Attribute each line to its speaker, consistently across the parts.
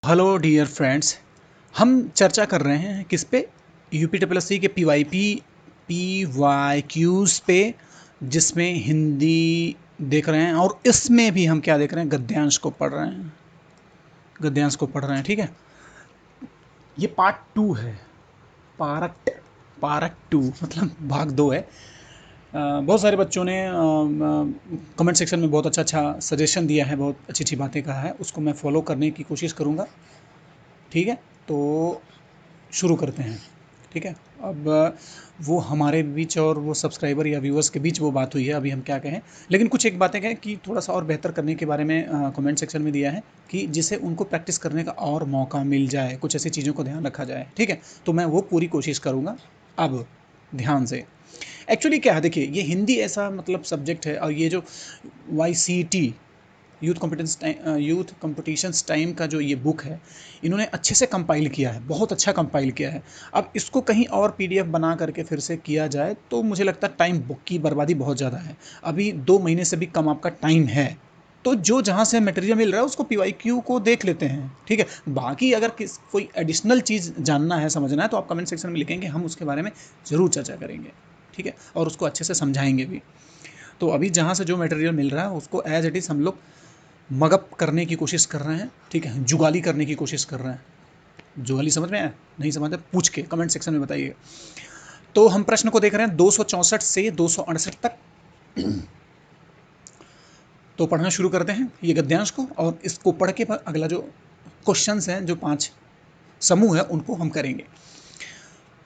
Speaker 1: Hello dear friends. हम चर्चा कर रहे हैं किस पे? यूपीएससी के पीवाई क्यूज़ पे, जिसमें हिंदी देख रहे हैं और इसमें भी हम क्या देख रहे हैं, गद्यांश को पढ़ रहे हैं। ठीक है, ये पार्ट 2 है। पार्ट पार्ट 2 मतलब भाग 2 है। बहुत सारे बच्चों ने कमेंट सेक्शन में बहुत अच्छा सजेशन दिया है, बहुत अच्छी अच्छी बातें कहा है, उसको मैं फॉलो करने की कोशिश करूँगा। ठीक है, तो शुरू करते हैं। ठीक है, अब वो हमारे बीच और वो सब्सक्राइबर या व्यूअर्स के बीच वो बात हुई है, अभी हम क्या कहें। लेकिन कुछ एक बातें कहें कि थोड़ा सा और बेहतर करने के बारे में कमेंट सेक्शन में दिया है कि जिससे उनको प्रैक्टिस करने का और मौका मिल जाए, कुछ ऐसी चीज़ों को ध्यान रखा जाए। ठीक है, तो मैं वो पूरी कोशिश करूँगा। अब ध्यान से, एक्चुअली क्या है, देखिए, ये हिंदी ऐसा मतलब सब्जेक्ट है, और ये जो YCT यूथ कंपटिशन्स टाइम का जो ये बुक है, इन्होंने अच्छे से कंपाइल किया है, बहुत अच्छा कंपाइल किया है। अब इसको कहीं और PDF बना करके फिर से किया जाए तो मुझे लगता है टाइम बुक की बर्बादी बहुत ज़्यादा है। अभी 2 महीने से भी कम आपका टाइम है, तो जो जहाँ से मटेरियल मिल रहा है उसको PYQ को देख लेते हैं। ठीक है, बाकी अगर कोई एडिशनल चीज़ जानना है, समझना है, तो आप कमेंट सेक्शन में लिखेंगे, हम उसके बारे में ज़रूर चर्चा करेंगे। ठीक है, और उसको अच्छे से समझाएंगे भी। तो अभी जहाँ से जो मटेरियल मिल रहा है उसको एज इट इज़ हम लोग मगअप करने की कोशिश कर रहे हैं। ठीक है, जुगाली करने की कोशिश कर रहे हैं। जुगाली समझ में आया? नहीं समझ में पूछ के कमेंट सेक्शन में बताइए। तो हम प्रश्न को देख रहे हैं 264 से 268 तक। तो पढ़ना शुरू करते हैं ये गद्यांश को, और इसको पढ़ के अगला जो क्वेश्चंस हैं, जो 5 समूह है, उनको हम करेंगे।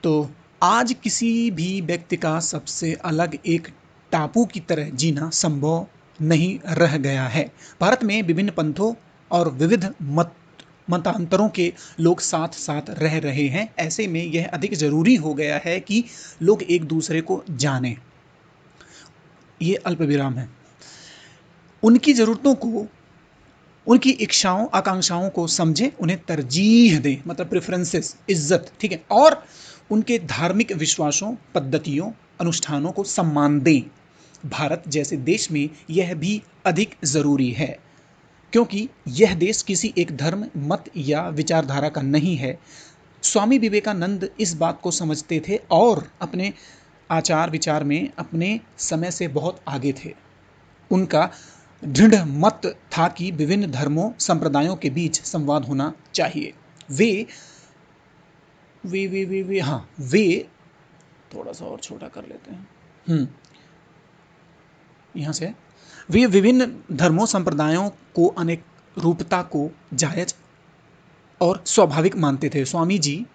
Speaker 1: तो आज किसी भी व्यक्ति का सबसे अलग एक टापू की तरह जीना संभव नहीं रह गया है। भारत में विभिन्न पंथों और विविध मतांतरों के लोग साथ साथ रह रहे हैं। ऐसे में यह अधिक जरूरी हो गया है कि लोग एक दूसरे को जानें। ये अल्प विराम है। उनकी ज़रूरतों को, उनकी इच्छाओं आकांक्षाओं को समझें, उन्हें तरजीह दें, मतलब प्रेफरेंसेस, इज्जत। ठीक है, और उनके धार्मिक विश्वासों, पद्धतियों, अनुष्ठानों को सम्मान दें। भारत जैसे देश में यह भी अधिक ज़रूरी है, क्योंकि यह देश किसी एक धर्म, मत या विचारधारा का नहीं है। स्वामी विवेकानंद इस बात को समझते थे और अपने आचार विचार में अपने समय से बहुत आगे थे। उनका दृढ़ मत था कि विभिन्न धर्मों संप्रदायों के बीच संवाद होना चाहिए। वे थोड़ा सा और छोटा कर लेते हैं। यहाँ से, वे विभिन्न धर्मों संप्रदायों को अनेक रूपता को जायज और स्वाभाविक मानते थे। स्वामी जी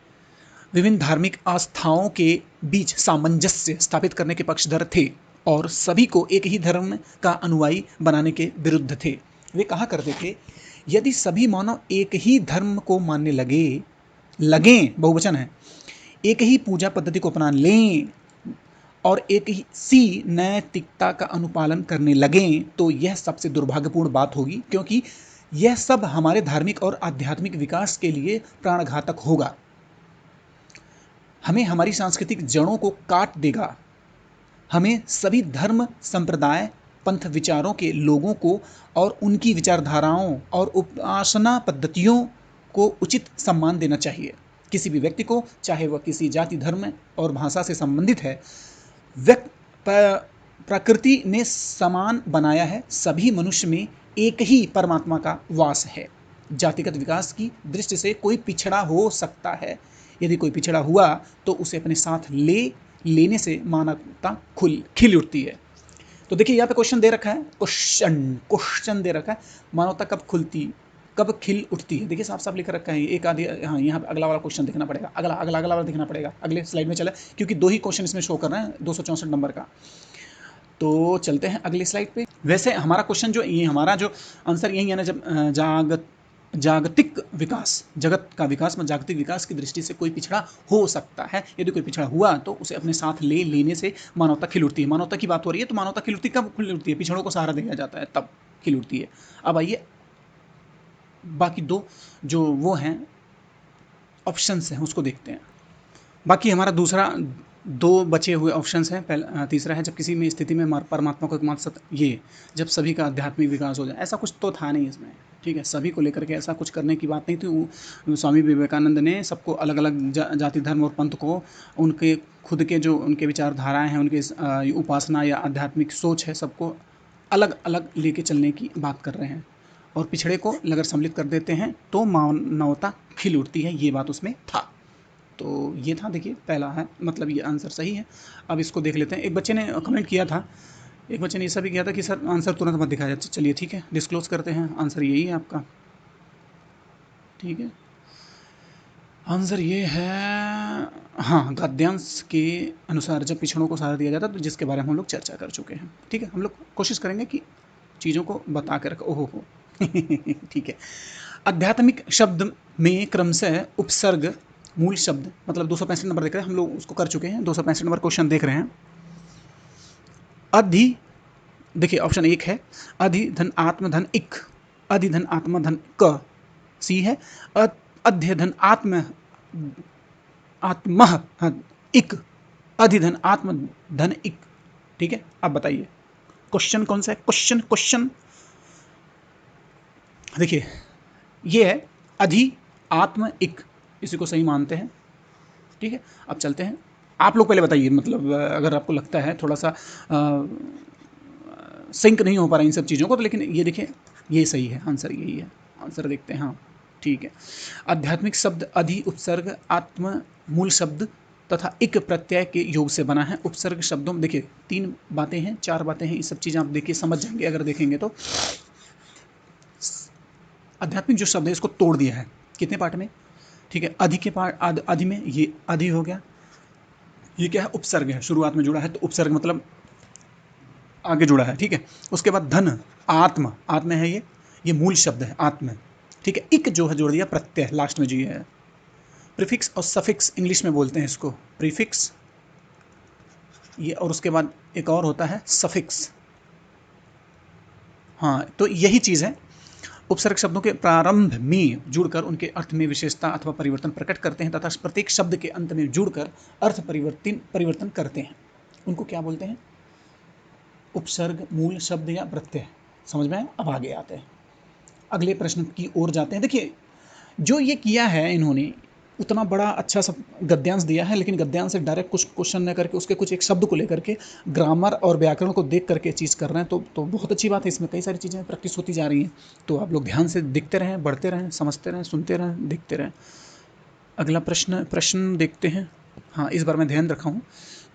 Speaker 1: विभिन्न धार्मिक आस्थाओं के बीच सामंजस्य स्थापित करने के पक्षधर थे और सभी को एक ही धर्म का अनुयायी बनाने के विरुद्ध थे। वे कहा करते थे, यदि सभी मानव एक ही धर्म को मानने लगें, बहुवचन है, एक ही पूजा पद्धति को अपना लें और एक ही सी नैतिकता का अनुपालन करने लगें, तो यह सबसे दुर्भाग्यपूर्ण बात होगी, क्योंकि यह सब हमारे धार्मिक और आध्यात्मिक विकास के लिए प्राणघातक होगा। हमें हमारी सांस्कृतिक जड़ों को काट देगा। हमें सभी धर्म, संप्रदाय, पंथ विचारों के लोगों को और उनकी विचारधाराओं और उपासना पद्धतियों को उचित सम्मान देना चाहिए। किसी भी व्यक्ति को, चाहे वह किसी जाति, धर्म और भाषा से संबंधित है, प्रकृति ने समान बनाया है। सभी मनुष्य में एक ही परमात्मा का वास है। जातिगत विकास की दृष्टि से कोई पिछड़ा हो सकता है। यदि कोई पिछड़ा हुआ तो उसे अपने साथ लेने से मानवता खिल उठती है। तो देखिए, यहाँ पे क्वेश्चन दे रखा है, क्वेश्चन दे रखा है, मानवता कब खिल उठती है। देखिए, साफ साफ लिख रखा है। एक आधी, हाँ, यहाँ पे अगला वाला क्वेश्चन देखना पड़ेगा, अगला वाला देखना पड़ेगा, अगले स्लाइड में चला, क्योंकि 2 ही क्वेश्चन इसमें शो कर रहे हैं 264 नंबर का। तो चलते हैं अगले स्लाइड पे। वैसे हमारा क्वेश्चन जो ये, हमारा जो आंसर यही है ना, जब जागतिक विकास, जगत का विकास में जागतिक विकास की दृष्टि से कोई पिछड़ा हो सकता है। यदि कोई पिछड़ा हुआ तो उसे अपने साथ लेने से मानवता खिल उठती है। मानवता की बात हो रही है, तो मानवता खिल उठती कब खिल उठती है? पिछड़ों को सहारा दिया जाता है, तब खिल उठती है। अब आइए, बाकी 2 जो वो हैं ऑप्शंस हैं, उसको देखते हैं। बाकी हमारा दूसरा दो बचे हुए ऑप्शंस हैं। पहला तीसरा है, जब किसी में स्थिति में परमात्मा को एकमात्र सत्य, ये जब सभी का आध्यात्मिक विकास हो जाए। ऐसा कुछ तो था नहीं इसमें, ठीक है, सभी को लेकर के ऐसा कुछ करने की बात नहीं थी। स्वामी विवेकानंद ने सबको अलग अलग जाति धर्म और पंथ को, उनके खुद के जो उनके विचारधाराएँ हैं, उनके उपासना या आध्यात्मिक सोच है, सबको अलग अलग लेके चलने की बात कर रहे हैं। और पिछड़े को अगर सम्मिलित कर देते हैं तो मानवता खिल उठती है, ये बात उसमें था। तो ये था, देखिए पहला है, मतलब ये आंसर सही है। अब इसको देख लेते हैं। एक बच्चे ने कमेंट किया था, एक बच्चे ने ऐसा भी किया था कि सर आंसर तुरंत मत दिखाया जाए। चलिए ठीक है, डिस्क्लोज करते हैं, आंसर यही है आपका, ठीक है। आंसर ये है, हाँ, गद्यांश के अनुसार जब पिछड़ों को सहारा दिया जाता है, तो जिसके बारे में हम लोग चर्चा कर चुके हैं, ठीक है। हम लोग कोशिश करेंगे कि चीज़ों को बता कर रखो। ओहो हो ठीक है। आध्यात्मिक शब्द में क्रमशः उपसर्ग मूल शब्द, मतलब 265 नंबर देख रहे हैं हम लोग, उसको कर चुके हैं। 265 नंबर क्वेश्चन देख रहे हैं। अधि, देखिए ऑप्शन एक है अधि धन आत्म धन इक, अधि धन आत्म धन क, सी है अध्य धन आत्म आत्म इक, अधि धन आत्म धन इक, ठीक है। अब बताइए क्वेश्चन कौन सा है। क्वेश्चन देखिए, ये है अधि आत्म इक, इसी को सही मानते हैं, ठीक है। अब चलते हैं, आप लोग पहले बताइए, मतलब अगर आपको लगता है थोड़ा सा सिंक नहीं हो पा रहा इन सब चीज़ों को, तो लेकिन ये देखिए ये सही है, आंसर यही है। आंसर देखते हैं, हाँ ठीक है। आध्यात्मिक शब्द अधि उपसर्ग आत्म मूल शब्द तथा इक प्रत्यय के योग से बना है। उपसर्ग शब्दों में देखिए 3 बातें हैं, 4 बातें हैं, ये सब चीज़ें आप देखिए समझ जाएंगे अगर देखेंगे तो। आध्यात्मिक जो शब्द है इसको तोड़ दिया है कितने पार्ट में, ठीक है। अधि के पार्ट, अधि में ये अधि हो गया, ये क्या है, उपसर्ग है, शुरुआत में जुड़ा है, तो उपसर्ग मतलब आगे जुड़ा है, ठीक है। उसके बाद धन, आत्म, आत्म है ये मूल शब्द है आत्म, ठीक है। इक जो है जोड़ दिया प्रत्यय लास्ट में, जी है। प्रीफिक्स और सफिक्स इंग्लिश में बोलते हैं इसको, प्रीफिक्स ये, और उसके बाद एक और होता है सफिक्स, हाँ। तो यही चीज़ है, उपसर्ग शब्दों के प्रारंभ में जुड़कर उनके अर्थ में विशेषता अथवा परिवर्तन प्रकट करते हैं तथा प्रत्येक शब्द के अंत में जुड़कर अर्थ परिवर्तन करते हैं। उनको क्या बोलते हैं, उपसर्ग मूल शब्द या प्रत्यय। समझ में आया। अब आगे आते हैं, अगले प्रश्न की ओर जाते हैं। देखिए जो ये किया है इन्होंने, उतना बड़ा अच्छा सब गद्यांश दिया है, लेकिन गद्यांश से डायरेक्ट कुछ क्वेश्चन न करके उसके कुछ एक शब्द को लेकर के ग्रामर और व्याकरण को देख करके चीज़ कर रहे हैं, तो बहुत अच्छी बात है। इसमें कई सारी चीज़ें प्रैक्टिस होती जा रही हैं, तो आप लोग ध्यान से देखते रहें, बढ़ते रहें, समझते रहें, सुनते रहें, देखते रहें। अगला प्रश्न देखते हैं। हाँ, इस बार मैं ध्यान रखा हूँ।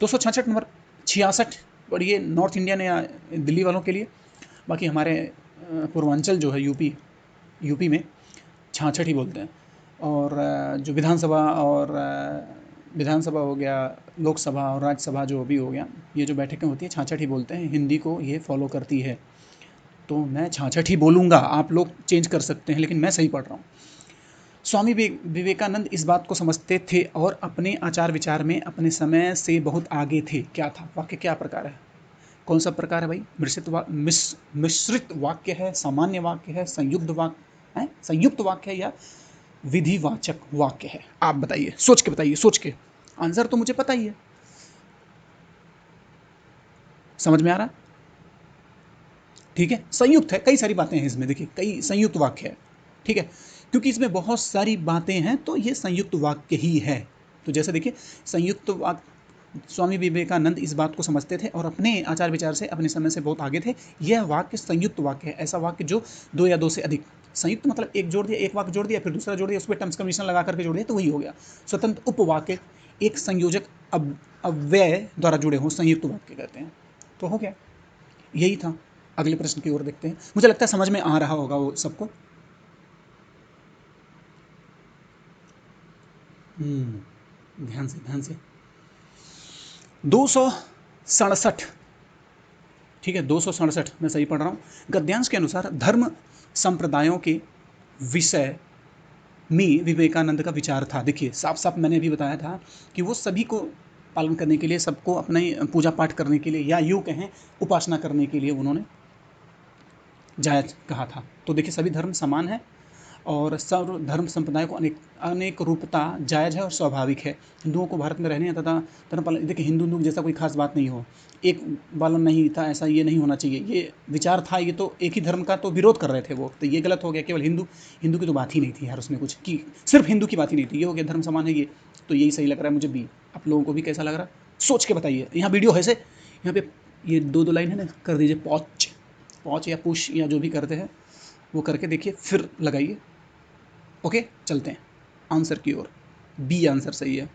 Speaker 1: 266 नंबर, 66, और ये नॉर्थ इंडियन या दिल्ली वालों के लिए। बाकी हमारे पूर्वांचल जो है यूपी में 66 ही बोलते हैं। और जो विधानसभा हो गया, लोकसभा और राज्यसभा जो भी हो गया, ये जो बैठकें होती हैं 66 ही बोलते हैं। हिंदी को ये फॉलो करती है, तो मैं 66 ही बोलूँगा। आप लोग चेंज कर सकते हैं, लेकिन मैं सही पढ़ रहा हूँ। स्वामी विवेकानंद इस बात को समझते थे और अपने आचार विचार में अपने समय से बहुत आगे थे। क्या था, वाक्य क्या प्रकार है, कौन सा प्रकार है भाई, मिश्रित वाक्य है, सामान्य वाक्य है, संयुक्त वाक्य है, या विधिवाचक वाक्य है। आप बताइए, सोच के बताइए, सोच के। आंसर तो मुझे पता ही है, समझ में आ रहा, ठीक है। संयुक्त है, कई सारी बातें हैं इसमें, देखिए कई संयुक्त वाक्य है, ठीक है। क्योंकि इसमें बहुत सारी बातें हैं, तो ये संयुक्त वाक्य ही है। तो जैसे देखिए, संयुक्त वाक्य, स्वामी विवेकानंद इस बात को समझते थे और अपने आचार विचार से अपने समय से बहुत आगे थे। यह वाक्य संयुक्त वाक्य है, ऐसा वाक्य जो 2 या 2 से अधिक, संयुक्त मतलब एक जोड़ दिया, एक वाक्य जोड़ दिया, फिर दूसरा जोड़ दिया, उस पर टर्म्स कंडीशन लगा करके जोड़ दिया, तो वही हो गया। स्वतंत्र उपवाक्य एक संयोजक अव्यय द्वारा जुड़े हों, संयुक्त वाक्य कहते हैं। तो हो गया, यही था। अगले प्रश्न की ओर देखते हैं। मुझे लगता है समझ में आ रहा होगा वो सबको। ध्यान से 267, ठीक है, 267 मैं सही पढ़ रहा हूँ। गद्यांश के अनुसार धर्म संप्रदायों के विषय में विवेकानंद का विचार था। देखिए साफ साफ मैंने अभी बताया था कि वो सभी को पालन करने के लिए, सबको अपना पूजा पाठ करने के लिए, या यूँ कहें उपासना करने के लिए उन्होंने जायज़ कहा था। तो देखिए सभी धर्म समान है, और सर्व धर्म संप्रदाय को अनेक रूपता जायज़ है और स्वाभाविक है। हिंदुओं को भारत में रहने तथा धर्म पालन, देखिए हिंदू जैसा कोई खास बात नहीं हो, एक पालन नहीं था, ऐसा ये नहीं होना चाहिए, ये विचार था, ये तो एक ही धर्म का तो विरोध कर रहे थे वो, तो ये गलत हो गया। केवल हिंदू की तो बात ही नहीं थी यार उसमें कुछ, कि सिर्फ हिंदू की बात ही नहीं थी, ये हो गया धर्म समान है ये, तो यही सही लग रहा है मुझे भी। आप लोगों को भी कैसा लग रहा है सोच के बताइए। यहाँ वीडियो है से, यहाँ पे ये दो लाइन है ना, कर दीजिए पॉच या पुश या जो भी करते हैं वो करके देखिए, फिर लगाइए। ओके, चलते हैं आंसर की ओर। बी आंसर सही है।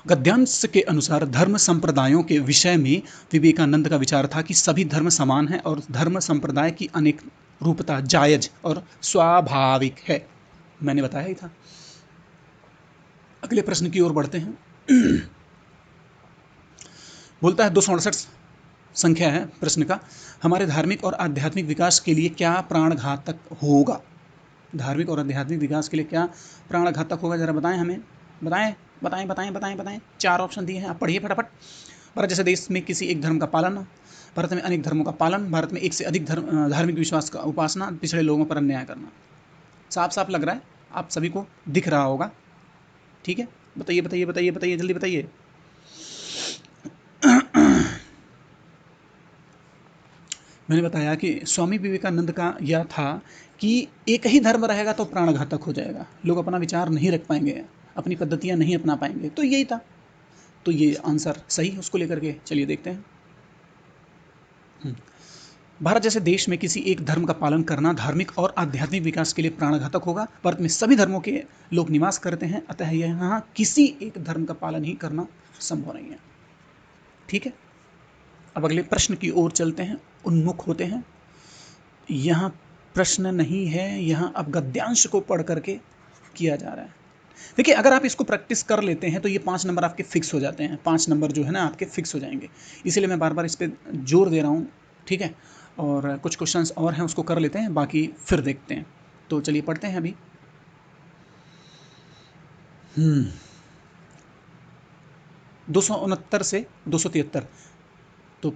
Speaker 1: गद्यांश के अनुसार धर्म संप्रदायों के विषय में विवेकानंद का विचार था कि सभी धर्म समान हैं और धर्म संप्रदाय की अनेक रूपता जायज और स्वाभाविक है। मैंने बताया ही था। अगले प्रश्न की ओर बढ़ते हैं। बोलता है 268 संख्या है प्रश्न का, हमारे धार्मिक और आध्यात्मिक विकास के लिए क्या प्राणघातक होगा? धार्मिक और आध्यात्मिक विकास के लिए क्या प्राणघातक होगा, जरा बताएं हमें, बताएं बताएं बताएं बताएं बताएं। 4 ऑप्शन दिए हैं, आप पढ़िए फटाफट। भारत जैसे देश में किसी एक धर्म का पालन, भारत में अनेक धर्मों का पालन, भारत में एक से अधिक धार्मिक विश्वास का उपासना, पिछड़े लोगों पर अन्याय करना। साफ साफ लग रहा है, आप सभी को दिख रहा होगा। ठीक है, बताइए बताइए बताइए बताइए, जल्दी बताइए। मैंने बताया कि स्वामी विवेकानंद का यह था कि एक ही धर्म रहेगा तो प्राणघातक हो जाएगा, लोग अपना विचार नहीं रख पाएंगे, अपनी पद्धतियां नहीं अपना पाएंगे, तो यही था। तो ये आंसर सही है उसको लेकर के। चलिए देखते हैं। भारत जैसे देश में किसी एक धर्म का पालन करना धार्मिक और आध्यात्मिक विकास के लिए प्राणघातक होगा। भारत में सभी धर्मों के लोग निवास करते हैं, अतः यहाँ किसी एक धर्म का पालन ही करना संभव नहीं है। ठीक है, अब अगले प्रश्न की ओर चलते हैं, उन्मुख होते हैं। यहाँ प्रश्न नहीं है, यहाँ अब गद्यांश को पढ़ करके किया जा रहा है। देखिए, अगर आप इसको प्रैक्टिस कर लेते हैं तो ये 5 नंबर आपके फिक्स हो जाते हैं, 5 नंबर जो है ना आपके फिक्स हो जाएंगे। इसीलिए मैं बार बार इस पर जोर दे रहा हूँ। ठीक है, और कुछ क्वेश्चंस और हैं उसको कर लेते हैं, बाकी फिर देखते हैं। तो चलिए पढ़ते हैं अभी। 269 से 273, तो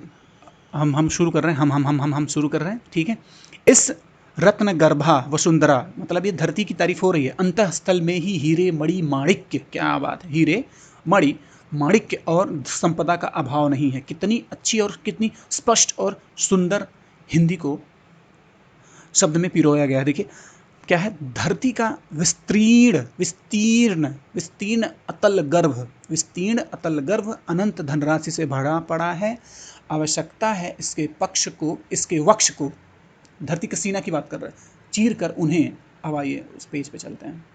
Speaker 1: हम शुरू कर रहे हैं, हम शुरू कर रहे हैं। ठीक है, इस रत्न गर्भा वसुंधरा, मतलब ये धरती की तारीफ हो रही है, अंतःस्थल में ही हीरे मणि माणिक्य, क्या बात है, हीरे मणि माणिक्य और संपदा का अभाव नहीं है। कितनी अच्छी और कितनी स्पष्ट और सुंदर हिंदी को शब्द में पिरोया गया है। देखिए क्या है, धरती का विस्तीर्ण विस्तीर्ण विस्तीर्ण अतल गर्भ, विस्तीर्ण अतल गर्भ अनंत धनराशि से भरा पड़ा है। आवश्यकता है इसके पक्ष को, इसके वक्ष को, धरती का सीना की बात कर रहे हैं, चीर कर उन्हें, अब आइए उस पेज पे चलते हैं।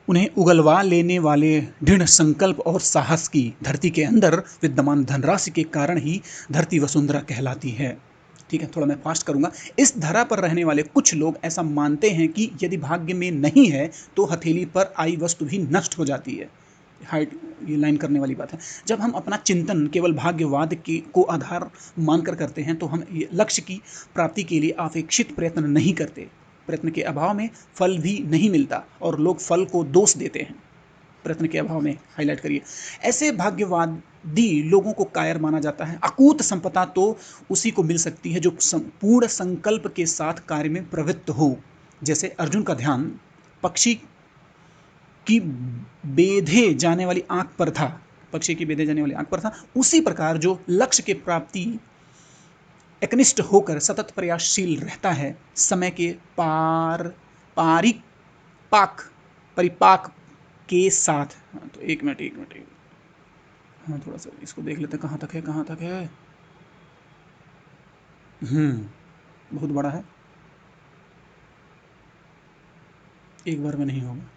Speaker 1: उन्हें उगलवा लेने वाले दृढ़ संकल्प और साहस की, धरती के अंदर विद्यमान धनराशि के कारण ही धरती वसुंधरा कहलाती है। ठीक है, थोड़ा मैं फास्ट करूंगा। इस धरा पर रहने वाले कुछ लोग ऐसा मानते हैं कि यदि भाग्य में नहीं है तो हथेली पर आई वस्तु भी नष्ट हो जाती है। हाइट, ये लाइन करने वाली बात है। जब हम अपना चिंतन केवल भाग्यवाद की को आधार मानकर करते हैं तो हम लक्ष्य की प्राप्ति के लिए अपेक्षित प्रयत्न नहीं करते। प्रयत्न के अभाव में फल भी नहीं मिलता और लोग फल को दोष देते हैं। प्रयत्न के अभाव में, हाईलाइट करिए। ऐसे भाग्यवादी लोगों को कायर माना जाता है। अकूत संपदा तो उसी को मिल सकती है जो पूर्ण संकल्प के साथ कार्य में प्रवृत्त हो। जैसे अर्जुन का ध्यान पक्षी की बेधे जाने वाली आंख पर था, पक्षी की बेधे जाने वाली आंख पर था, उसी प्रकार जो लक्ष्य के प्राप्ति एकनिष्ठ होकर सतत प्रयासशील रहता है, समय के परिपाक के साथ। हाँ, तो एक मिनट, हाँ थोड़ा सा इसको देख लेते हैं, कहाँ तक है कहाँ तक है। बहुत बड़ा है, एक बार में नहीं होगा।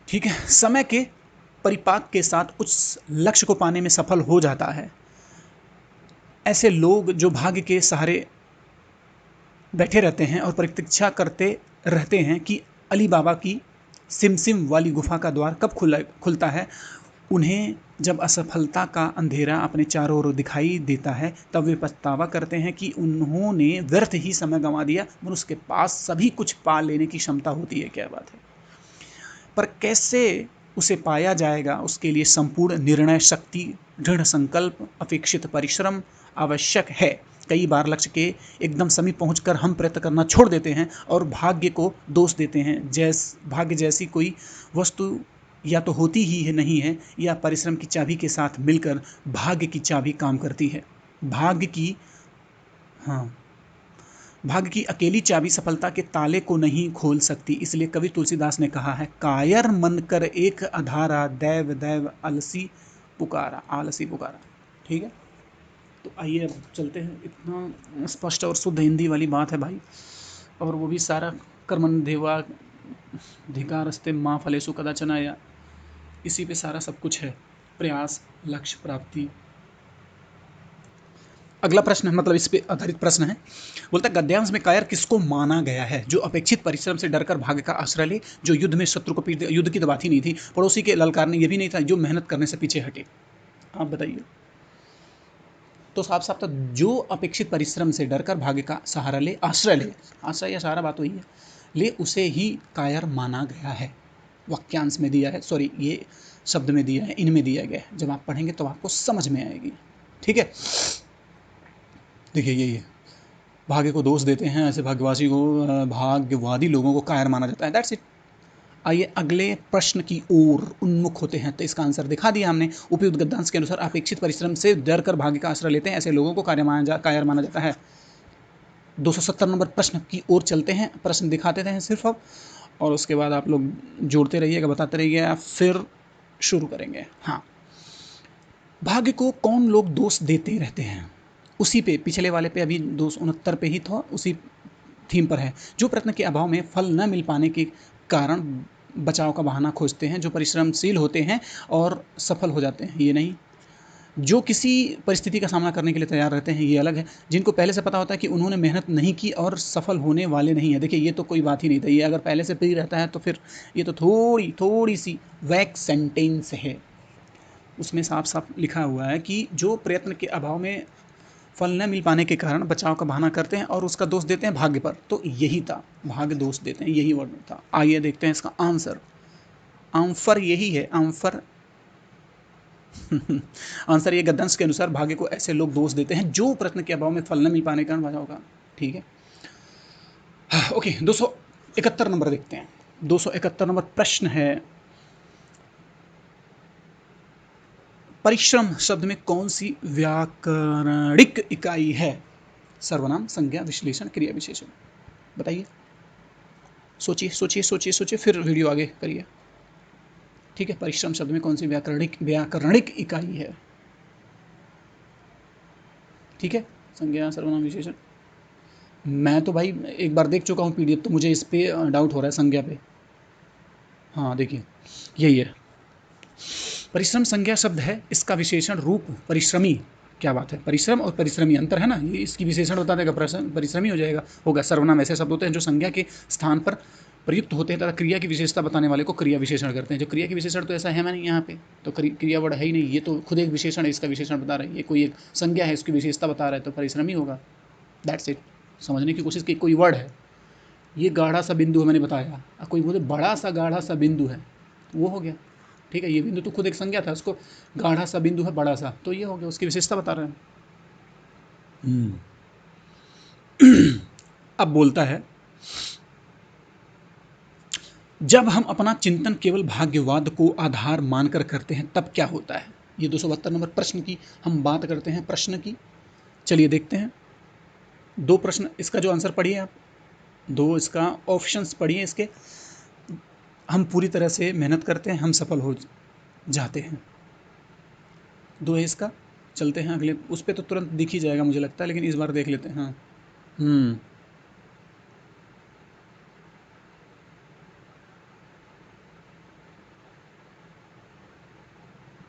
Speaker 1: ठीक है, समय के परिपाक के साथ उस लक्ष्य को पाने में सफल हो जाता है। ऐसे लोग जो भाग्य के सहारे बैठे रहते हैं और प्रतीक्षा करते रहते हैं कि अली बाबा की सिमसिम वाली गुफा का द्वार कब खुलता है, उन्हें जब असफलता का अंधेरा अपने चारों ओर दिखाई देता है तब वे पछतावा करते हैं कि उन्होंने व्यर्थ ही समय गंवा दिया। मनुष्य के पास सभी कुछ पा लेने की क्षमता होती है, क्या बात है, पर कैसे उसे पाया जाएगा, उसके लिए संपूर्ण निर्णय शक्ति, दृढ़ संकल्प, अपेक्षित परिश्रम आवश्यक है। कई बार लक्ष्य के एकदम समीप पहुंचकर हम प्रयत्न करना छोड़ देते हैं और भाग्य को दोष देते हैं। भाग्य जैसी कोई वस्तु या तो होती ही है नहीं है, या परिश्रम की चाबी के साथ मिलकर भाग्य की चाबी काम करती है। भाग्य की हाँ भाग्य की अकेली चाबी सफलता के ताले को नहीं खोल सकती। इसलिए कवि तुलसीदास ने कहा है, कायर मन कर एक अधारा, दैव दैव आलसी पुकारा। ठीक है, तो आइए अब चलते हैं। इतना स्पष्ट और शुद्ध हिंदी वाली बात है भाई, और वो भी सारा कर्मण देवा धिकारस्ते माँ फलेषु कदाचन, या इसी पे सारा सब कुछ है, प्रयास, लक्ष्य प्राप्ति। अगला प्रश्न है, मतलब इस पे आधारित प्रश्न है। बोलता है, गद्यांश में कायर किसको माना गया है? जो अपेक्षित परिश्रम से डरकर भाग्य का आश्रय ले, जो युद्ध में शत्रु को पीट दे। युद्ध की तो बात ही नहीं थी, पड़ोसी के ललकारने ये भी नहीं था, जो मेहनत करने से पीछे हटे। आप बताइए। तो साफ साफ था, जो अपेक्षित परिश्रम से डरकर भाग्य का सहारा ले, आश्रय या सहारा बात वही है, ले, उसे ही कायर माना गया है। वाक्यांश में दिया है, सॉरी ये शब्द में दिया है, इनमें दिया गया है। जब आप पढ़ेंगे तो आपको समझ में आएगी। ठीक है, देखिए यही है, भाग्य को दोष देते हैं, ऐसे भाग्यवादी लोगों को कायर माना जाता है। That's it. आइए अगले प्रश्न की ओर उन्मुख होते हैं। तो इसका आंसर दिखा दिया हमने। उपयुक्त गद्यांश के अनुसार अपेक्षित परिश्रम से डर कर भाग्य का आश्रय लेते हैं, ऐसे लोगों को कायर माना जाता है। 270 नंबर प्रश्न की ओर चलते हैं। प्रश्न दिखाते हैं सिर्फ अब, और उसके बाद आप लोग जोड़ते रहिएगा, बताते रहिएगा, फिर शुरू करेंगे। हाँ, भाग्य को कौन लोग दोष देते रहते हैं? उसी पे, पिछले वाले पे, अभी 269 पे ही था, उसी थीम पर है। जो प्रयत्न के अभाव में फल न मिल पाने के कारण बचाव का बहाना खोजते हैं, जो परिश्रमशील होते हैं और सफल हो जाते हैं, ये नहीं। जो किसी परिस्थिति का सामना करने के लिए तैयार रहते हैं, ये अलग है। जिनको पहले से पता होता है कि उन्होंने मेहनत नहीं की और सफल होने वाले नहीं है। देखिए ये तो कोई बात ही नहीं था, ये अगर पहले से प्री रहता है तो फिर ये तो थोड़ी सी वैक सेंटेंस है। उसमें साफ साफ लिखा हुआ है कि जो प्रयत्न के अभाव में फल न मिल पाने के कारण बचाव का बहाना करते हैं और उसका दोष देते हैं भाग्य पर, तो यही था, भाग्य दोष देते हैं, यही वर्ड था। आइए देखते हैं इसका आंसर। आंसर यही है, आंसर आंसर ये गद्यांश के अनुसार भाग्य को ऐसे लोग दोष देते हैं जो प्रयत्न के अभाव में फल न मिल पाने के कारण बचाव का। ठीक है, ओके। 271 नंबर देखते हैं। 271 नंबर प्रश्न है, परिश्रम शब्द में कौन सी व्याकरणिक इकाई है? सर्वनाम, संज्ञा, विश्लेषण, क्रिया विशेषण। बताइए, सोचिए सोचिए सोचिए सोचिए, फिर वीडियो आगे करिए। ठीक है, परिश्रम शब्द में कौन सी व्याकरणिक इकाई है? ठीक है, संज्ञा, सर्वनाम, विशेषण। मैं तो भाई एक बार देख चुका हूँ पीडीएफ, तो मुझे इस पे डाउट हो रहा है, संज्ञा पे। हाँ देखिए, यही है। परिश्रम संज्ञा शब्द है, इसका विशेषण रूप परिश्रमी। क्या बात है, परिश्रम और परिश्रमी अंतर है ना, ये इसकी विशेषण बता देगा, परिश्रमी हो जाएगा, होगा। सर्वनाम ऐसे शब्द होते हैं जो संज्ञा के स्थान पर प्रयुक्त होते हैं तथा क्रिया की विशेषता बताने वाले को क्रिया विशेषण करते हैं। जो क्रिया की विशेषण तो ऐसा है नहीं यहाँ पे, तो क्रिया वर्ड है ही नहीं, ये तो खुद एक विशेषण है, इसका विशेषण बता रहे हैं। ये कोई एक संज्ञा है, उसकी विशेषता बता रहा है, तो परिश्रमी होगा। That's it. समझने की कोशिश की, कोई वर्ड है, ये गाढ़ा सा बिंदु है, मैंने बताया। कोई बोले बड़ा सा गाढ़ा सा बिंदु है, वो हो गया। ठीक है, ये बिंदु तो खुद एक संज्ञा था, उसको गाढ़ा सा बिंदु है, बड़ा सा, तो ये हो गया, उसकी विशेषता बता रहे हैं। अब बोलता है, जब हम अपना चिंतन केवल भाग्यवाद को आधार मानकर करते हैं तब क्या होता है? ये 272 नंबर प्रश्न की हम बात करते हैं, प्रश्न की। चलिए देखते हैं। दो प्रश्न, इसका जो आंसर पढ़िए आप, दो इसका ऑप्शंस पढ़िए इसके। हम पूरी तरह से मेहनत करते हैं, हम सफल हो जाते हैं, दो है इसका। चलते हैं अगले, उस पर तो तुरंत दिख ही जाएगा मुझे लगता है, लेकिन इस बार देख लेते हैं। हाँ,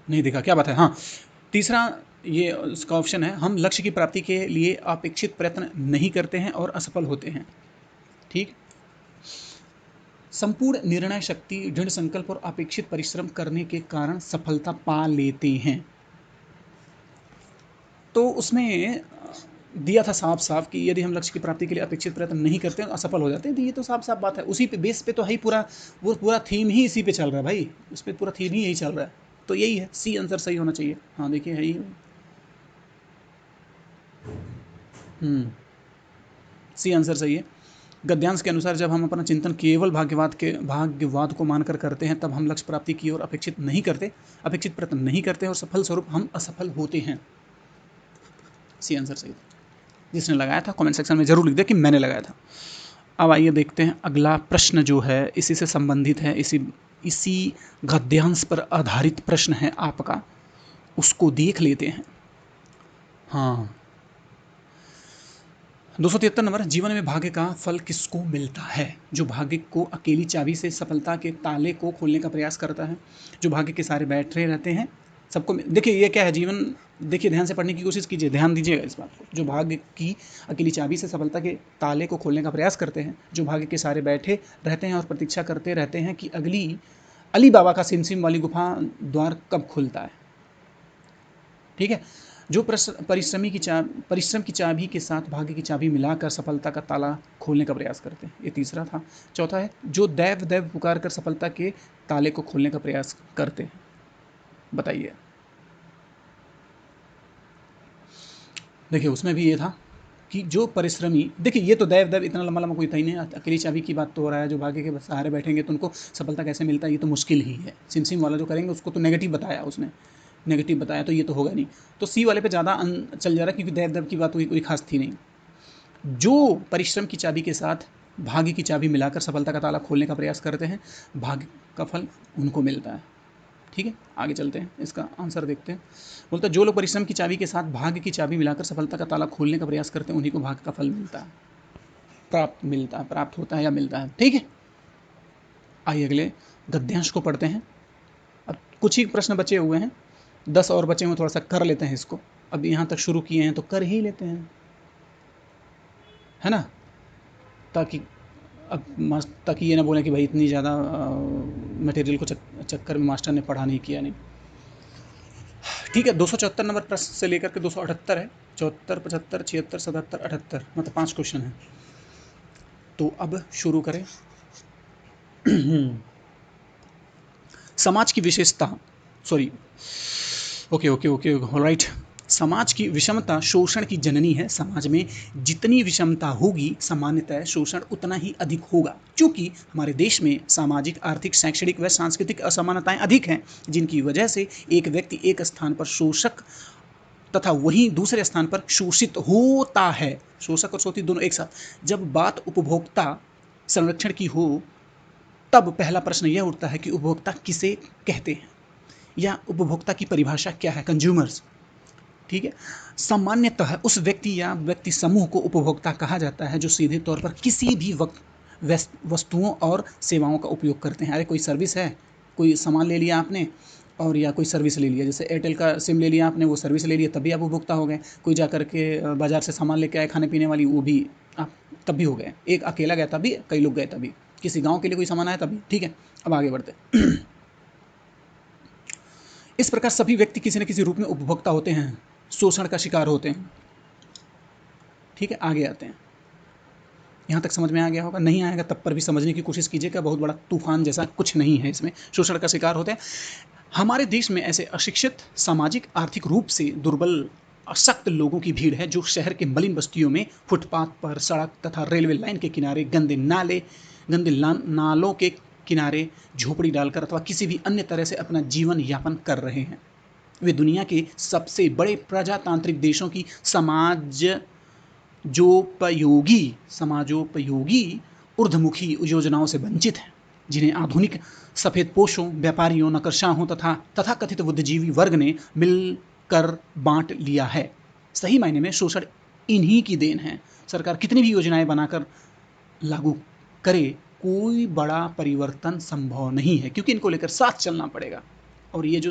Speaker 1: नहीं दिखा, क्या बात है। हाँ, तीसरा ये इसका ऑप्शन है, हम लक्ष्य की प्राप्ति के लिए अपेक्षित प्रयत्न नहीं करते हैं और असफल होते हैं। ठीक, संपूर्ण निर्णय शक्ति, दृढ़ संकल्प और अपेक्षित परिश्रम करने के कारण सफलता पा लेते हैं। तो उसमें दिया था साफ साफ कि यदि हम लक्ष्य की प्राप्ति के लिए अपेक्षित प्रयत्न नहीं करते हैं असफल हो जाते हैं। तो ये तो साफ साफ बात है, उसी पे बेस पे तो है ही पूरा, वो पूरा थीम ही इसी पे चल रहा है भाई, उस पर पूरा थीम ही यही चल रहा है। तो यही है, सी आंसर सही होना चाहिए। हाँ देखिए है ही। सी आंसर सही है। गद्यांश के अनुसार जब हम अपना चिंतन केवल भाग्यवाद को मानकर करते हैं, तब हम लक्ष्य प्राप्ति की ओर अपेक्षित प्रयत्न नहीं करते और सफल स्वरूप हम असफल होते हैं। सी आंसर सही था। जिसने लगाया था कमेंट सेक्शन में जरूर लिख दे कि मैंने लगाया था। अब आइए देखते हैं अगला प्रश्न जो है इसी से संबंधित है, इसी गद्यांश पर आधारित प्रश्न है आपका, उसको देख लेते हैं। हाँ, 273 नंबर, जीवन में भाग्य का फल किसको मिलता है? जो भाग्य को अकेली चाबी से सफलता के ताले को खोलने का प्रयास करता है, जो भाग्य के सारे बैठे रहते हैं सबको। देखिए ये क्या है जीवन, देखिए ध्यान से पढ़ने की कोशिश कीजिए, ध्यान दीजिएगा इस बात को। जो भाग्य की अकेली चाबी से सफलता के ताले को खोलने का प्रयास करते हैं, जो भाग्य के सारे बैठे रहते हैं और प्रतीक्षा करते रहते हैं कि अली बाबा का सिमसिम वाली गुफा द्वार कब खुलता है। ठीक है। जो परिश्रम की चाबी के साथ भाग्य की चाबी मिलाकर सफलता का ताला खोलने का प्रयास करते हैं, ये तीसरा था। चौथा है जो दैव दैव पुकार कर सफलता के ताले को खोलने का प्रयास करते हैं। बताइए। देखिए उसमें भी ये था कि जो परिश्रमी, देखिए ये तो दैव दैव इतना लंबा लंबा कोई था ही नहीं, अकेली चाबी की बात तो हो रहा है। जो भाग्य के सहारे बैठेंगे तो उनको सफलता कैसे मिलता है, ये तो मुश्किल ही है। सिमसिम वाला जो करेंगे उसको तो नेगेटिव बताया उसने, नेगेटिव बताया, तो ये तो होगा नहीं। तो सी वाले पे ज़्यादा चल जा रहा है क्योंकि दैव दैव की बात कोई खास थी नहीं। जो परिश्रम की चाबी के साथ भाग्य की चाबी मिलाकर सफलता का ताला खोलने का प्रयास करते हैं, भाग्य का फल उनको मिलता है। ठीक है, आगे चलते हैं, इसका आंसर देखते हैं। बोलता है जो लोग परिश्रम की चाबी के साथ भाग्य की चाबी मिलाकर सफलता का ताला खोलने का प्रयास करते हैं, उन्हीं को भाग्य का फल मिलता है, प्राप्त होता है या मिलता है। ठीक है, आइए अगले गद्यांश को पढ़ते हैं। अब कुछ ही प्रश्न बचे हुए हैं, 10 और बचे हुए, थोड़ा सा कर लेते हैं इसको। अब यहाँ तक शुरू किए हैं तो कर ही लेते हैं, है ना, ताकि ताकि ये ना बोलें कि भाई इतनी ज़्यादा मटेरियल को चक्कर में मास्टर ने पढ़ा नहीं, किया नहीं। ठीक है, 274 नंबर प्रश्न से लेकर के 278 है। 74, 75, 76, 77, 78, मतलब 5 क्वेश्चन हैं। तो अब शुरू करें। समाज की विशेषता, सॉरी, ओके ऑलराइट। समाज की विषमता शोषण की जननी है। समाज में जितनी विषमता होगी सामान्यतः शोषण उतना ही अधिक होगा, क्योंकि हमारे देश में सामाजिक, आर्थिक, शैक्षणिक व सांस्कृतिक असमानताएं अधिक हैं, जिनकी वजह से एक व्यक्ति एक स्थान पर शोषक तथा वहीं दूसरे स्थान पर शोषित होता है। शोषक और शोषित दोनों एक साथ। जब बात उपभोक्ता संरक्षण की हो, तब पहला प्रश्न यह उठता है कि उपभोक्ता किसे कहते हैं, या उपभोक्ता की परिभाषा क्या है, कंज्यूमर्स। ठीक है, सामान्यतः उस व्यक्ति या व्यक्ति समूह को उपभोक्ता कहा जाता है जो सीधे तौर पर किसी भी वस्तुओं और सेवाओं का उपयोग करते हैं। अरे कोई सर्विस है, कोई सामान ले लिया आपने और या कोई सर्विस ले लिया, जैसे एयरटेल का सिम ले लिया आपने, वो सर्विस ले लिया, तभी आप उपभोक्ता हो गए। कोई जा करके बाजार से सामान लेके आए खाने पीने वाली, वो भी आप तब भी हो गए। एक अकेला गया तभी, कई लोग गए तभी, किसी गाँव के लिए कोई सामान आया तभी। ठीक है, अब आगे बढ़ते। इस प्रकार सभी व्यक्ति किसी न किसी रूप में उपभोक्ता होते हैं, शोषण का शिकार होते हैं। ठीक है, आगे आते हैं। यहाँ तक समझ में आ गया होगा, नहीं आएगा तब पर भी समझने की कोशिश कीजिएगा, बहुत बड़ा तूफान जैसा कुछ नहीं है इसमें। शोषण का शिकार होते हैं। हमारे देश में ऐसे अशिक्षित, सामाजिक, आर्थिक रूप से दुर्बल, अशक्त लोगों की भीड़ है, जो शहर के मलिन बस्तियों में, फुटपाथ पर, सड़क तथा रेलवे लाइन के किनारे, गंदे नालों के किनारे झोपड़ी डालकर अथवा किसी भी अन्य तरह से अपना जीवन यापन कर रहे हैं। वे दुनिया के सबसे बड़े प्रजातांत्रिक देशों की समाजोपयोगी ऊर्ध्वमुखी योजनाओं से वंचित हैं, जिन्हें आधुनिक सफ़ेदपोशों, व्यापारियों, नकरशाहों तथा तथाकथित बुद्धिजीवी वर्ग ने मिलकर बांट लिया है। सही मायने में शोषण इन्हीं की देन है। सरकार कितनी भी योजनाएं बनाकर लागू करे, कोई बड़ा परिवर्तन संभव नहीं है, क्योंकि इनको लेकर साथ चलना पड़ेगा। और ये जो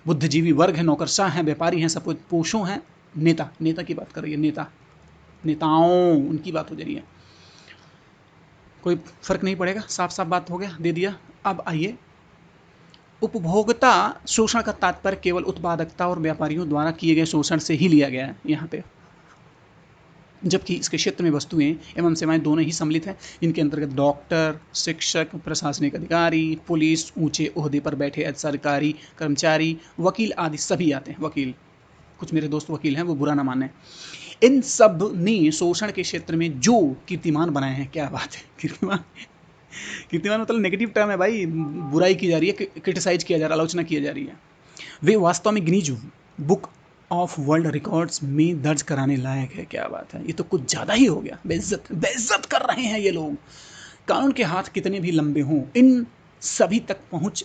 Speaker 1: बुद्धिजीवी वर्ग है, नौकरशाह हैं, व्यापारी हैं, सफ़ेदपोशों हैं, नेता की बात कर रही है, नेताओं, उनकी बात हो जा रही है। कोई फर्क नहीं पड़ेगा, साफ साफ बात हो गया, दे दिया। अब आइए, उपभोक्ता शोषण का तात्पर्य केवल उत्पादकता और व्यापारियों द्वारा किए गए शोषण से ही लिया गया है यहाँ पे। जबकि इसके क्षेत्र में वस्तुएं एवं सेवाएं दोनों ही सम्मिलित हैं। इनके अंतर्गत डॉक्टर, शिक्षक, प्रशासनिक अधिकारी, पुलिस, ऊंचे ओहदे पर बैठे सरकारी कर्मचारी, वकील आदि सभी आते हैं। वकील, कुछ मेरे दोस्त वकील हैं, वो बुरा ना माने। इन सब ने शोषण के क्षेत्र में जो कीर्तिमान बनाए हैं, क्या बात है, कीर्तिमान, कीर्तिमान मतलब नेगेटिव टर्म है भाई, बुराई की जा रही है, क्रिटिसाइज किया जा रहा है, आलोचना की जा रही है। वे वास्तव में Guinness book of world records में दर्ज कराने लायक है। क्या बात है, ये तो कुछ ज़्यादा ही हो गया, बेइज्जत बेइज्जत कर रहे हैं ये लोग। कानून के हाथ कितने भी लंबे हों, इन सभी तक पहुंच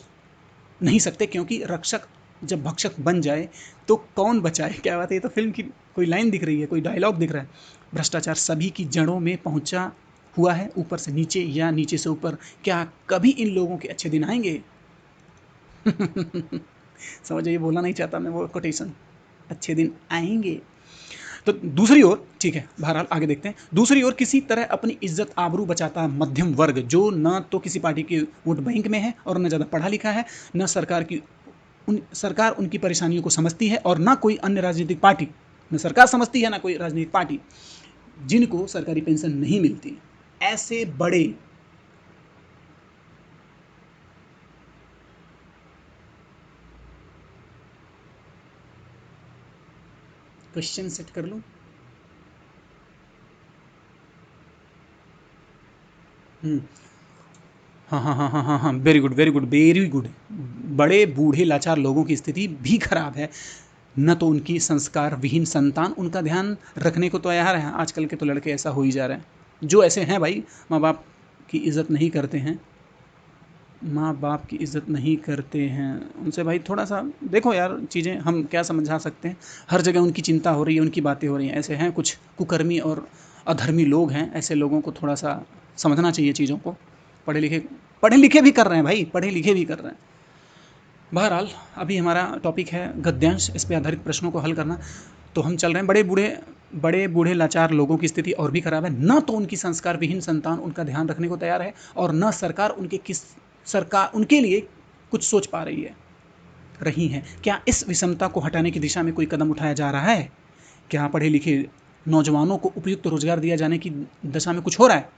Speaker 1: नहीं सकते, क्योंकि रक्षक जब भक्षक बन जाए तो कौन बचाए। क्या बात है, ये तो फिल्म की कोई लाइन दिख रही है, कोई डायलॉग दिख रहा है। भ्रष्टाचार सभी की जड़ों में पहुंचा हुआ है, ऊपर से नीचे या नीचे से ऊपर। क्या कभी इन लोगों के अच्छे दिन आएंगे? समझ, ये बोलना नहीं चाहता मैं वो कोटेशन, अच्छे दिन आएंगे। तो दूसरी ओर, ठीक है, बहरहाल आगे देखते हैं। दूसरी ओर किसी तरह अपनी इज्जत आबरू बचाता मध्यम वर्ग, जो न तो किसी पार्टी के वोट बैंक में है और न ज़्यादा पढ़ा लिखा है, न सरकार उनकी परेशानियों को समझती है, और ना कोई अन्य राजनीतिक पार्टी, न सरकार समझती है ना कोई राजनीतिक पार्टी, जिनको सरकारी पेंशन नहीं मिलती। ऐसे बड़े क्वेश्चन सेट कर लूं। हाँ हाँ हाँ हाँ हाँ हाँ, very good very good very good. बड़े बूढ़े लाचार लोगों की स्थिति भी खराब है। न तो उनकी संस्कार विहीन संतान उनका ध्यान रखने को तैयार है। आजकल के तो लड़के ऐसा हो ही जा रहे हैं, जो ऐसे हैं भाई, माँ बाप की इज्जत नहीं करते हैं, माँ बाप की इज्जत नहीं करते हैं, उनसे भाई थोड़ा सा देखो यार, चीज़ें हम क्या समझा सकते हैं। हर जगह उनकी चिंता हो रही है, उनकी बातें हो रही हैं। ऐसे हैं कुछ कुकर्मी और अधर्मी लोग हैं, ऐसे लोगों को थोड़ा सा समझना चाहिए चीज़ों को। पढ़े लिखे पढ़े लिखे भी कर रहे हैं भाई, पढ़े लिखे भी कर रहे हैं। बहरहाल अभी हमारा टॉपिक है गद्यांश, इस पे आधारित प्रश्नों को हल करना। तो हम चल रहे हैं, बड़े बूढ़े लाचार लोगों की स्थिति और भी खराब है। न तो उनकी संस्कार विहीन संतान उनका ध्यान रखने को तैयार है, और न सरकार उनके लिए कुछ सोच पा रही है। क्या इस विषमता को हटाने की दिशा में कोई कदम उठाया जा रहा है? क्या पढ़े लिखे नौजवानों को उपयुक्त रोजगार दिया जाने की दशा में कुछ हो रहा है?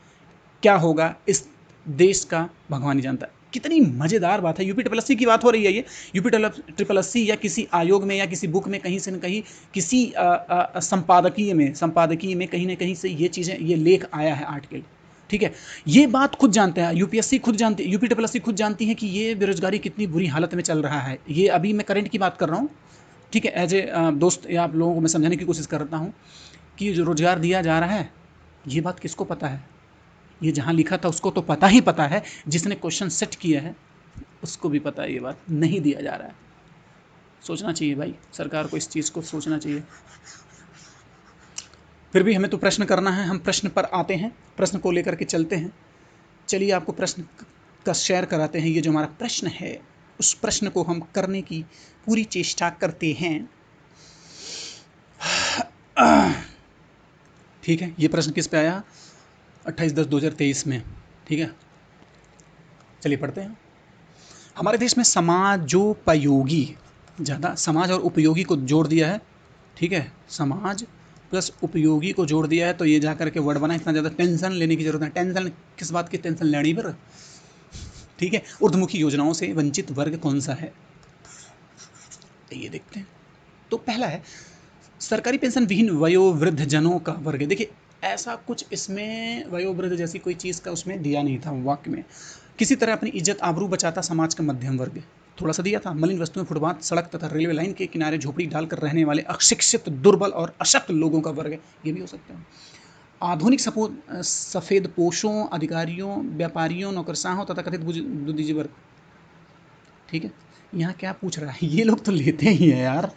Speaker 1: क्या होगा इस देश का, भगवान ही जानता है। कितनी मजेदार बात है, यूपी ट्रिपल एससी की बात हो रही है। ये यूपी ट्रिपल एससी या किसी आयोग में या किसी बुक में कहीं से न कहीं, किसी संपादकीय में कहीं ना कहीं से ये चीज़ें, ये लेख आया है, आर्टिकल। ठीक है, ये बात खुद जानते हैं, यूपीएससी खुद जानती है, यूपी ट्रिपल एससी खुद जानती है कि ये बेरोजगारी कितनी बुरी हालत में चल रहा है। ये अभी मैं करंट की बात कर रहा हूँ, ठीक है, एज ए दोस्त या आप लोगों को मैं समझाने की कोशिश करता हूँ कि जो रोजगार दिया जा रहा है, ये बात किसको पता है? ये जहाँ लिखा था उसको तो पता ही पता है, जिसने क्वेश्चन सेट किया है उसको भी पता है ये बात नहीं दिया जा रहा है। सोचना चाहिए भाई, सरकार को इस चीज़ को सोचना चाहिए। फिर भी हमें तो प्रश्न करना है, हम प्रश्न पर आते हैं, प्रश्न को लेकर के चलते हैं। चलिए आपको प्रश्न का शेयर कराते हैं। ये जो हमारा प्रश्न है, उस प्रश्न को हम करने की पूरी चेष्टा करते हैं। ठीक है, ये प्रश्न किस पे आया? 28/10/2023 में। ठीक है, चलिए पढ़ते हैं। हमारे देश में समाजोपयोगी, ज़्यादा समाज और उपयोगी को जोड़ दिया है। ठीक है, समाज प्लस उपयोगी को जोड़ दिया है, तो ये जा करके वर्ड बना। इतना ज़्यादा टेंशन लेने की जरूरत है। टेंशन किस बात की टेंशन लेनी पर? ठीक है, ऊर्ध्वमुखी योजनाओं से वंचित वर्ग कौन सा है? ये देखते हैं। तो पहला है सरकारी पेंशन विहीन वयोवृद्ध जनों का वर्ग। देखिए, ऐसा कुछ इसमें वयोवृद्ध जैसी कोई चीज़ का उसमें दिया नहीं था वाक्य में। किसी तरह अपनी इज्जत आबरू बचाता समाज का मध्यम वर्ग, थोड़ा सा दिया था। मलिन वस्तुएं, फुटपाथ, सड़क तथा रेलवे लाइन के किनारे झोपड़ी डालकर रहने वाले अशिक्षित, दुर्बल और अशक्त लोगों का वर्ग, ये भी हो सकता है। आधुनिक सफेद पोशों, अधिकारियों, व्यापारियों, नौकरशाहों तथा कथित बुद्धिजीवी वर्ग। ठीक है, यहाँ क्या पूछ रहा है? ये लोग तो लेते ही हैं यार,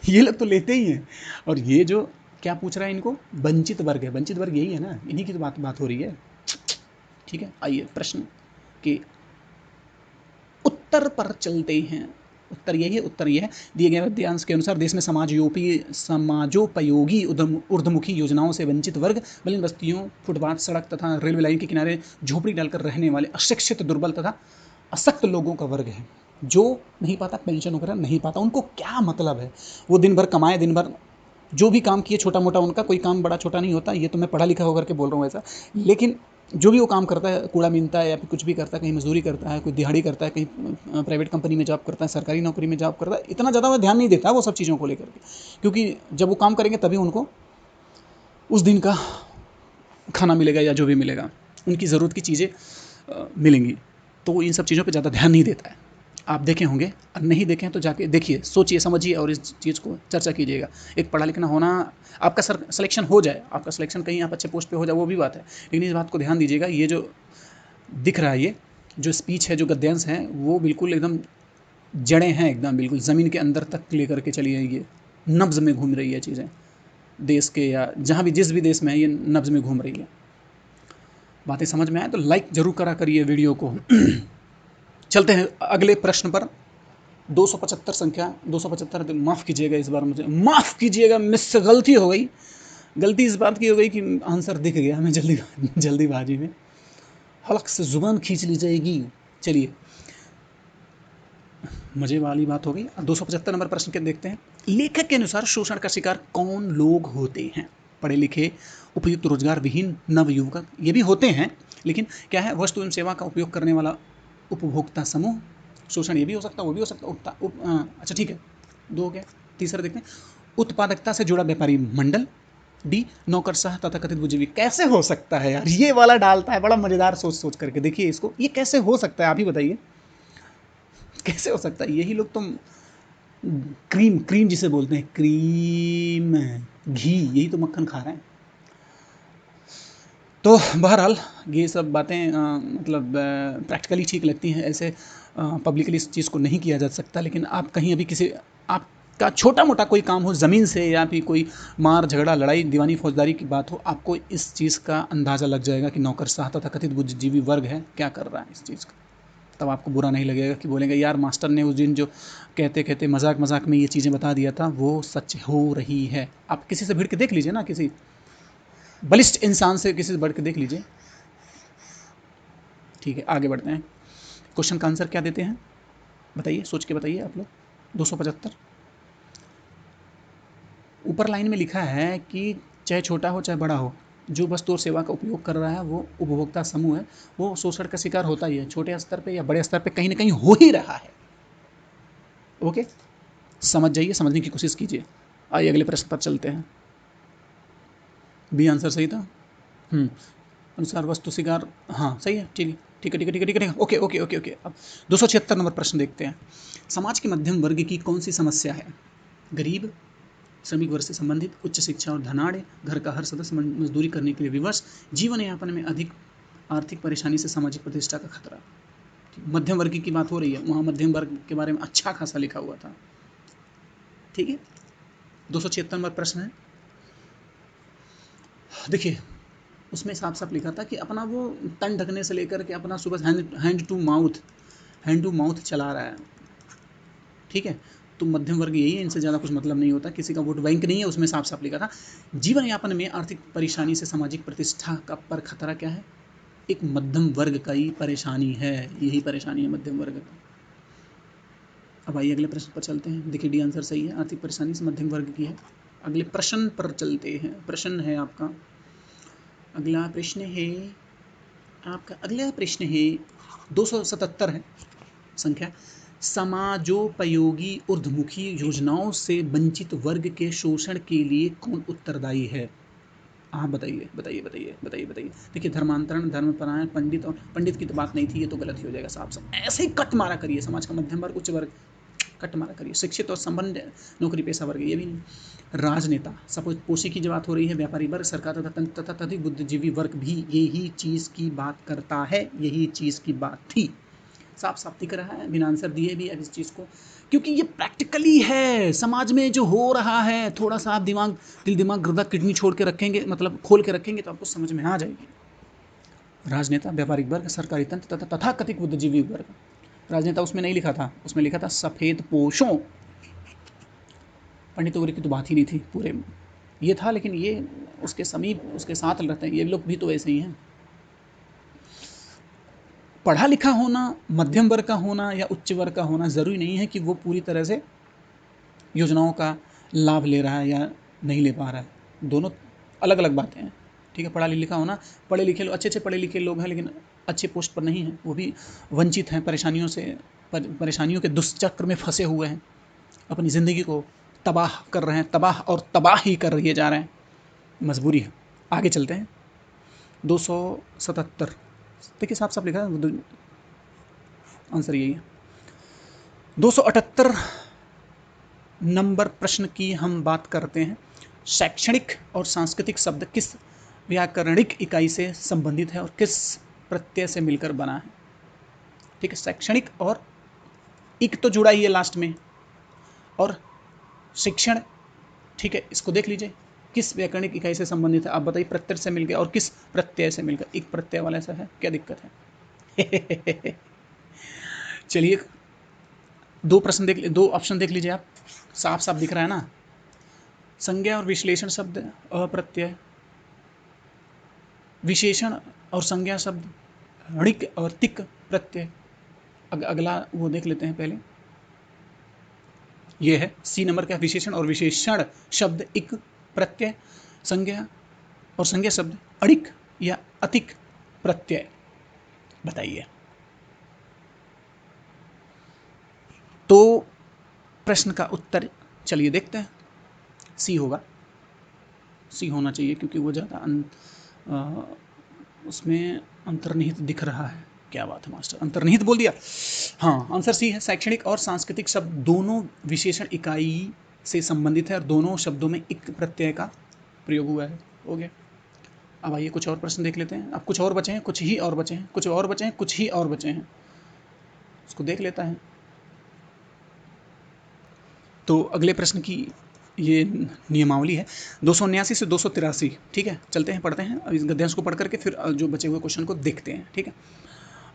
Speaker 1: ये लोग तो लेते ही हैं। और ये जो क्या पूछ रहा है इनको, वंचित वर्ग है। वंचित वर्ग यही है ना, इन्हीं की तो बात हो रही है। ठीक है, आइए प्रश्न के उत्तर पर चलते हैं। उत्तर यही है, उत्तर यह है, दिए गए वाक्यांश के अनुसार देश में समाजोपयोगी ऊर्ध्वमुखी योजनाओं से वंचित वर्ग मलिन बस्तियों, फुटपाथ, सड़क तथा रेलवे लाइन के किनारे झोपड़ी डालकर रहने वाले अशिक्षित, दुर्बल तथा असक्त लोगों का वर्ग है। जो नहीं पाता पेंशन वगैरह नहीं पाता, उनको क्या मतलब है? वो दिन भर कमाए, दिन भर जो भी काम किए छोटा मोटा, उनका कोई काम बड़ा छोटा नहीं होता, ये तो मैं पढ़ा लिखा होकर के बोल रहा हूँ ऐसा, लेकिन जो भी वो काम करता है, कूड़ा बीनता है या फिर कुछ भी करता है, कहीं मजदूरी करता है, कोई दिहाड़ी करता है, कहीं प्राइवेट कंपनी में जॉब करता है, सरकारी नौकरी में जॉब करता है, इतना ज़्यादा वो ध्यान नहीं देता वो सब चीज़ों को लेकर के, क्योंकि जब वो काम करेंगे तभी उनको उस दिन का खाना मिलेगा या जो भी मिलेगा, उनकी ज़रूरत की चीज़ें मिलेंगी, तो वो इन सब चीज़ों पे ज़्यादा ध्यान नहीं देता है। आप देखे होंगे, और नहीं देखे हैं तो जाके देखिए, सोचिए समझिए और इस चीज़ को चर्चा कीजिएगा। एक पढ़ा लिखना होना, आपका सिलेक्शन हो जाए, आपका सिलेक्शन कहीं आप अच्छे पोस्ट पे हो जाए, वो भी बात है, लेकिन इस बात को ध्यान दीजिएगा, ये जो दिख रहा है, ये जो स्पीच है, जो गद्यांश है, वो बिल्कुल एकदम जड़ें हैं, एकदम बिल्कुल ज़मीन के अंदर तक लेकर के चली है, ये नब्ज़ में घूम रही है चीज़ें, देश के या जहाँ भी जिस भी देश में है, ये नब्ज़ में घूम रही है। बातें समझ में आए तो लाइक जरूर करा करिए वीडियो को। चलते हैं अगले प्रश्न पर। 275 संख्या, 275, माफ़ कीजिएगा, इस बार मुझे माफ़ कीजिएगा, मुझसे गलती हो गई। गलती इस बात की हो गई कि आंसर दिख गया हमें जल्दीबाजी में, हलक से ज़ुबान खींच ली जाएगी। चलिए, मज़े वाली बात हो गई। 275 नंबर प्रश्न के देखते हैं। लेखक के अनुसार शोषण का शिकार कौन लोग होते हैं? पढ़े लिखे, उपयुक्त रोजगार विहीन नवयुवक, ये भी होते हैं, लेकिन क्या है, वस्तु एवं सेवा का उपयोग करने वाला उपभोक्ता समूह। शोषण ये भी हो सकता है, वो भी हो सकता है। अच्छा ठीक है, दो हो गया। तीसरा देखते हैं, उत्पादकता से जुड़ा व्यापारी मंडल। डी, नौकरशाह तथा कथित बुद्धिजीवी। कैसे हो सकता है यार, ये वाला डालता है, बड़ा मजेदार सोच सोच करके देखिए इसको, ये कैसे हो सकता है, आप ही बताइए कैसे हो सकता है। यही लोग तो क्रीम क्रीम जिसे बोलते हैं, क्रीम घी, यही तो मक्खन खा रहे हैं। तो बहरहाल ये सब बातें मतलब प्रैक्टिकली ठीक लगती हैं, ऐसे पब्लिकली इस चीज़ को नहीं किया जा सकता, लेकिन आप कहीं अभी किसी आपका छोटा मोटा कोई काम हो ज़मीन से, या फिर कोई मार झगड़ा लड़ाई दीवानी फौजदारी की बात हो, आपको इस चीज़ का अंदाज़ा लग जाएगा कि नौकरशाह तथा कथित बुद्धिजीवी वर्ग है क्या कर रहा है इस चीज़ का। तब आपको बुरा नहीं लगेगा कि बोलेंगे यार मास्टर ने उस दिन जो कहते कहते मजाक मजाक में ये चीज़ें बता दिया था, वो सच हो रही है। आप किसी से भिड़ के देख लीजिए ना, किसी बलिष्ठ इंसान से किसी से बढ़ के देख लीजिए। ठीक है, आगे बढ़ते हैं। क्वेश्चन का आंसर क्या देते हैं बताइए, सोच के बताइए आप लोग। 275 ऊपर लाइन में लिखा है कि चाहे छोटा हो चाहे बड़ा हो, जो वस्तु और सेवा का उपयोग कर रहा है वो उपभोक्ता समूह है, वो शोषण का शिकार होता ही है, छोटे स्तर पे या बड़े स्तर पे कहीं ना कहीं हो ही रहा है। ओके, समझ जाइए, समझने की कोशिश कीजिए। आइए अगले प्रश्न पर चलते हैं। बी आंसर सही था। अनुसार वस्तु शिकार, हाँ सही है, ठीक है ठीक है ठीक है ठीक है ठीक है, ओके ओके ओके ओके। अब 276 नंबर प्रश्न देखते हैं। समाज के मध्यम वर्ग की कौन सी समस्या है? गरीब, श्रमिक वर्ग से संबंधित, उच्च शिक्षा और धनाढ़, घर का हर सदस्य मजदूरी करने के लिए विवश, जीवन यापन में अधिक आर्थिक परेशानी से सामाजिक प्रतिष्ठा का खतरा। मध्यम वर्ग की बात हो रही है, वहाँ मध्यम वर्ग के बारे में अच्छा खासा लिखा हुआ था। ठीक है, 276 नंबर प्रश्न है। देखिए, उसमें साफ साफ लिखा था कि अपना वो तन ढकने से लेकर के अपना सुबह हैंड टू माउथ चला रहा है। ठीक है, तो मध्यम वर्ग यही है, इनसे ज़्यादा कुछ मतलब नहीं होता, किसी का वोट बैंक नहीं है। उसमें साफ साफ लिखा था जीवन यापन में आर्थिक परेशानी से सामाजिक प्रतिष्ठा का पर खतरा क्या है? एक मध्यम वर्ग का ही परेशानी है, यही परेशानी है मध्यम वर्ग का। अब आइए अगले प्रश्न पर चलते हैं। देखिए डी आंसर सही है, आर्थिक परेशानी से मध्यम वर्ग की है। अगले प्रश्न पर चलते हैं। प्रश्न है आपका, अगला प्रश्न है आपका, अगला प्रश्न है 277 है संख्या। समाजोपयोगी ऊर्ध्वमुखी योजनाओं से वंचित वर्ग के शोषण के लिए कौन उत्तरदायी है? आप बताइए बताइए बताइए बताइए बताइए। देखिए, धर्मांतरण, धर्मपरायण, पंडित, और पंडित की तो बात नहीं थी, ये तो गलत ही हो जाएगा साफ साफ। ऐसे ही कट मारा करिए, समाज का मध्यम वर्ग, उच्च वर्ग, कट मारा करिए। शिक्षित और संबंध नौकरी पेशा वर्ग, ये भी नहीं। राजनेता, सपोज पोषी की जो बात हो रही है, व्यापारी वर्ग, सरकार तथा तथिक बुद्धिजीवी वर्ग भी यही चीज़ की बात करता है, यही चीज़ की बात थी। साफ साफ दिख रहा है, बिना आंसर दिए भी अब इस चीज़ को, क्योंकि ये प्रैक्टिकली है समाज में जो हो रहा है। थोड़ा सा आप दिमाग, दिल दिमाग हृदय किडनी छोड़ के रखेंगे, मतलब खोल के रखेंगे, तो आपको समझ में आ जाएगी। राजनेता, व्यापारिक वर्ग, सरकारी तंत्र तथा तथाकथित बुद्धिजीवी वर्ग। राजनेता उसमें नहीं लिखा था, उसमें लिखा था सफ़ेद पोशों। पंडित वगैरह की तो बात ही नहीं थी पूरे में, ये था, लेकिन ये उसके समीप, उसके साथ रहते हैं, ये लोग भी तो ऐसे ही हैं। पढ़ा लिखा होना, मध्यम वर्ग का होना या उच्च वर्ग का होना ज़रूरी नहीं है कि वो पूरी तरह से योजनाओं का लाभ ले रहा है या नहीं ले पा रहा है। दोनों अलग अलग बातें हैं, ठीक है। पढ़ा लिखा होना, पढ़े लिखे लोग, अच्छे अच्छे पढ़े लिखे लोग हैं लेकिन अच्छे पोस्ट पर नहीं हैं, वो भी वंचित हैं, परेशानियों से, परेशानियों के दुष्चक्र में फंसे हुए हैं, अपनी ज़िंदगी को तबाह कर रहे हैं, तबाह और तबाह ही कर रहे जा रहे हैं, मजबूरी है। आगे चलते हैं। 277 देखिए, साफ साफ लिखा है, आंसर यही है। 278 नंबर प्रश्न की हम बात करते हैं। शैक्षणिक और सांस्कृतिक शब्द किस व्याकरणिक इकाई से संबंधित है और किस प्रत्यय से मिलकर बना है? ठीक है, शैक्षणिक और इक तो जुड़ा ही है लास्ट में, और शिक्षण, ठीक है, इसको देख लीजिए किस व्याकरणिक इकाई से संबंधित है। आप बताइए, प्रत्यय से मिलकर और किस प्रत्यय से मिलकर? एक प्रत्यय वाला ऐसा है, क्या दिक्कत है? चलिए, दो ऑप्शन देख लीजिए आप, साफ साफ दिख रहा है ना। संज्ञा और विश्लेषण शब्द अप्रत्यय, विशेषण और संज्ञा शब्द ऋक और तिक प्रत्यय। अगला वो देख लेते हैं पहले, ये है सी नंबर का, विशेषण और विशेषण शब्द इक प्रत्यय, संज्ञा और संज्ञा शब्द अड़िक या अतिक प्रत्यय। बताइए। तो प्रश्न का उत्तर चलिए देखते हैं, सी होगा, सी होना चाहिए क्योंकि वो ज़्यादा उसमें अंतर्निहित दिख रहा है। क्या बात है मास्टर, अंतर्निहित बोल दिया। हाँ, आंसर सी है। शैक्षणिक और सांस्कृतिक शब्द दोनों विशेषण इकाई से संबंधित है और दोनों शब्दों में इक प्रत्यय का प्रयोग हुआ है। हो गया। अब आइए कुछ और प्रश्न देख लेते हैं। अब कुछ और बचे हैं, कुछ ही और बचे हैं, कुछ और बचे हैं, कुछ ही और बचे हैं, उसको देख लेता है। तो अगले प्रश्न की ये नियमावली है, 279 से 283। ठीक है, चलते हैं, पढ़ते हैं। अब इस गद्यांश को पढ़ करके फिर जो बचे हुए क्वेश्चन को देखते हैं। ठीक है,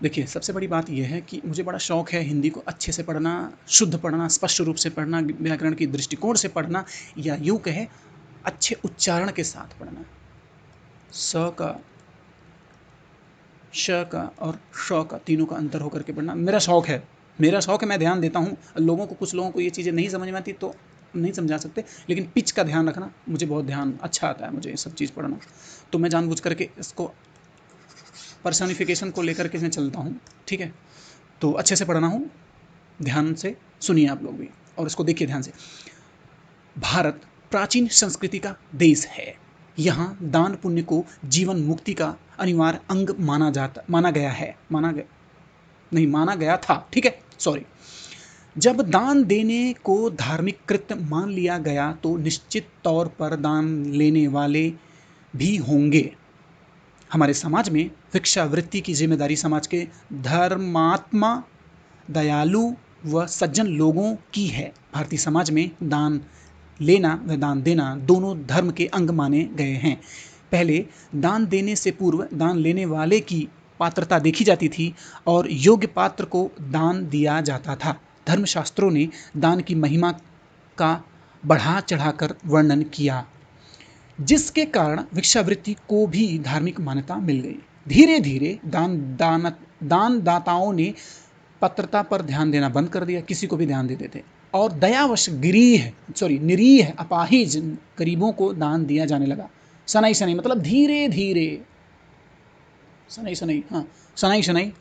Speaker 1: देखिए, सबसे बड़ी बात यह है कि मुझे बड़ा शौक है हिंदी को अच्छे से पढ़ना, शुद्ध पढ़ना, स्पष्ट रूप से पढ़ना, व्याकरण की दृष्टिकोण से पढ़ना, या यूँ कहे अच्छे उच्चारण के साथ पढ़ना। स का, श का और श का, तीनों का अंतर होकर के पढ़ना मेरा शौक है, मेरा शौक है, मैं ध्यान देता हूँ। लोगों को, कुछ लोगों को ये चीज़ें नहीं समझ में आती तो नहीं समझा सकते, लेकिन पिच का ध्यान रखना मुझे बहुत ध्यान अच्छा आता है, मुझे ये सब चीज़ पढ़ना। तो मैं जानबूझ करके इसको पर्सनिफिकेशन को लेकर के मैं चलता हूँ। ठीक है, तो अच्छे से पढ़ना हूँ, ध्यान से सुनिए आप लोग भी, और इसको देखिए ध्यान से। भारत प्राचीन संस्कृति का देश है। यहाँ दान पुण्य को जीवन मुक्ति का अनिवार्य अंग माना गया था। ठीक है, सॉरी। जब दान देने को धार्मिक कृत्य मान लिया गया तो निश्चित तौर पर दान लेने वाले भी होंगे। हमारे समाज में भिक्षावृत्ति की जिम्मेदारी समाज के धर्मात्मा, दयालु व सज्जन लोगों की है। भारतीय समाज में दान लेना व दान देना दोनों धर्म के अंग माने गए हैं। पहले दान देने से पूर्व दान लेने वाले की पात्रता देखी जाती थी और योग्य पात्र को दान दिया जाता था। धर्मशास्त्रों ने दान की महिमा का बढ़ा चढ़ाकर वर्णन किया, जिसके कारण भिक्षावृत्ति को भी धार्मिक मान्यता मिल गई। धीरे धीरे दानदाताओं ने पात्रता पर ध्यान देना बंद कर दिया, किसी को भी ध्यान देते थे, और दयावश निरीह अपाहिज गरीबों को दान दिया जाने लगा। सनाई सनाई मतलब धीरे धीरे, सनाई सनाई, हाँ, सनाई सनाई,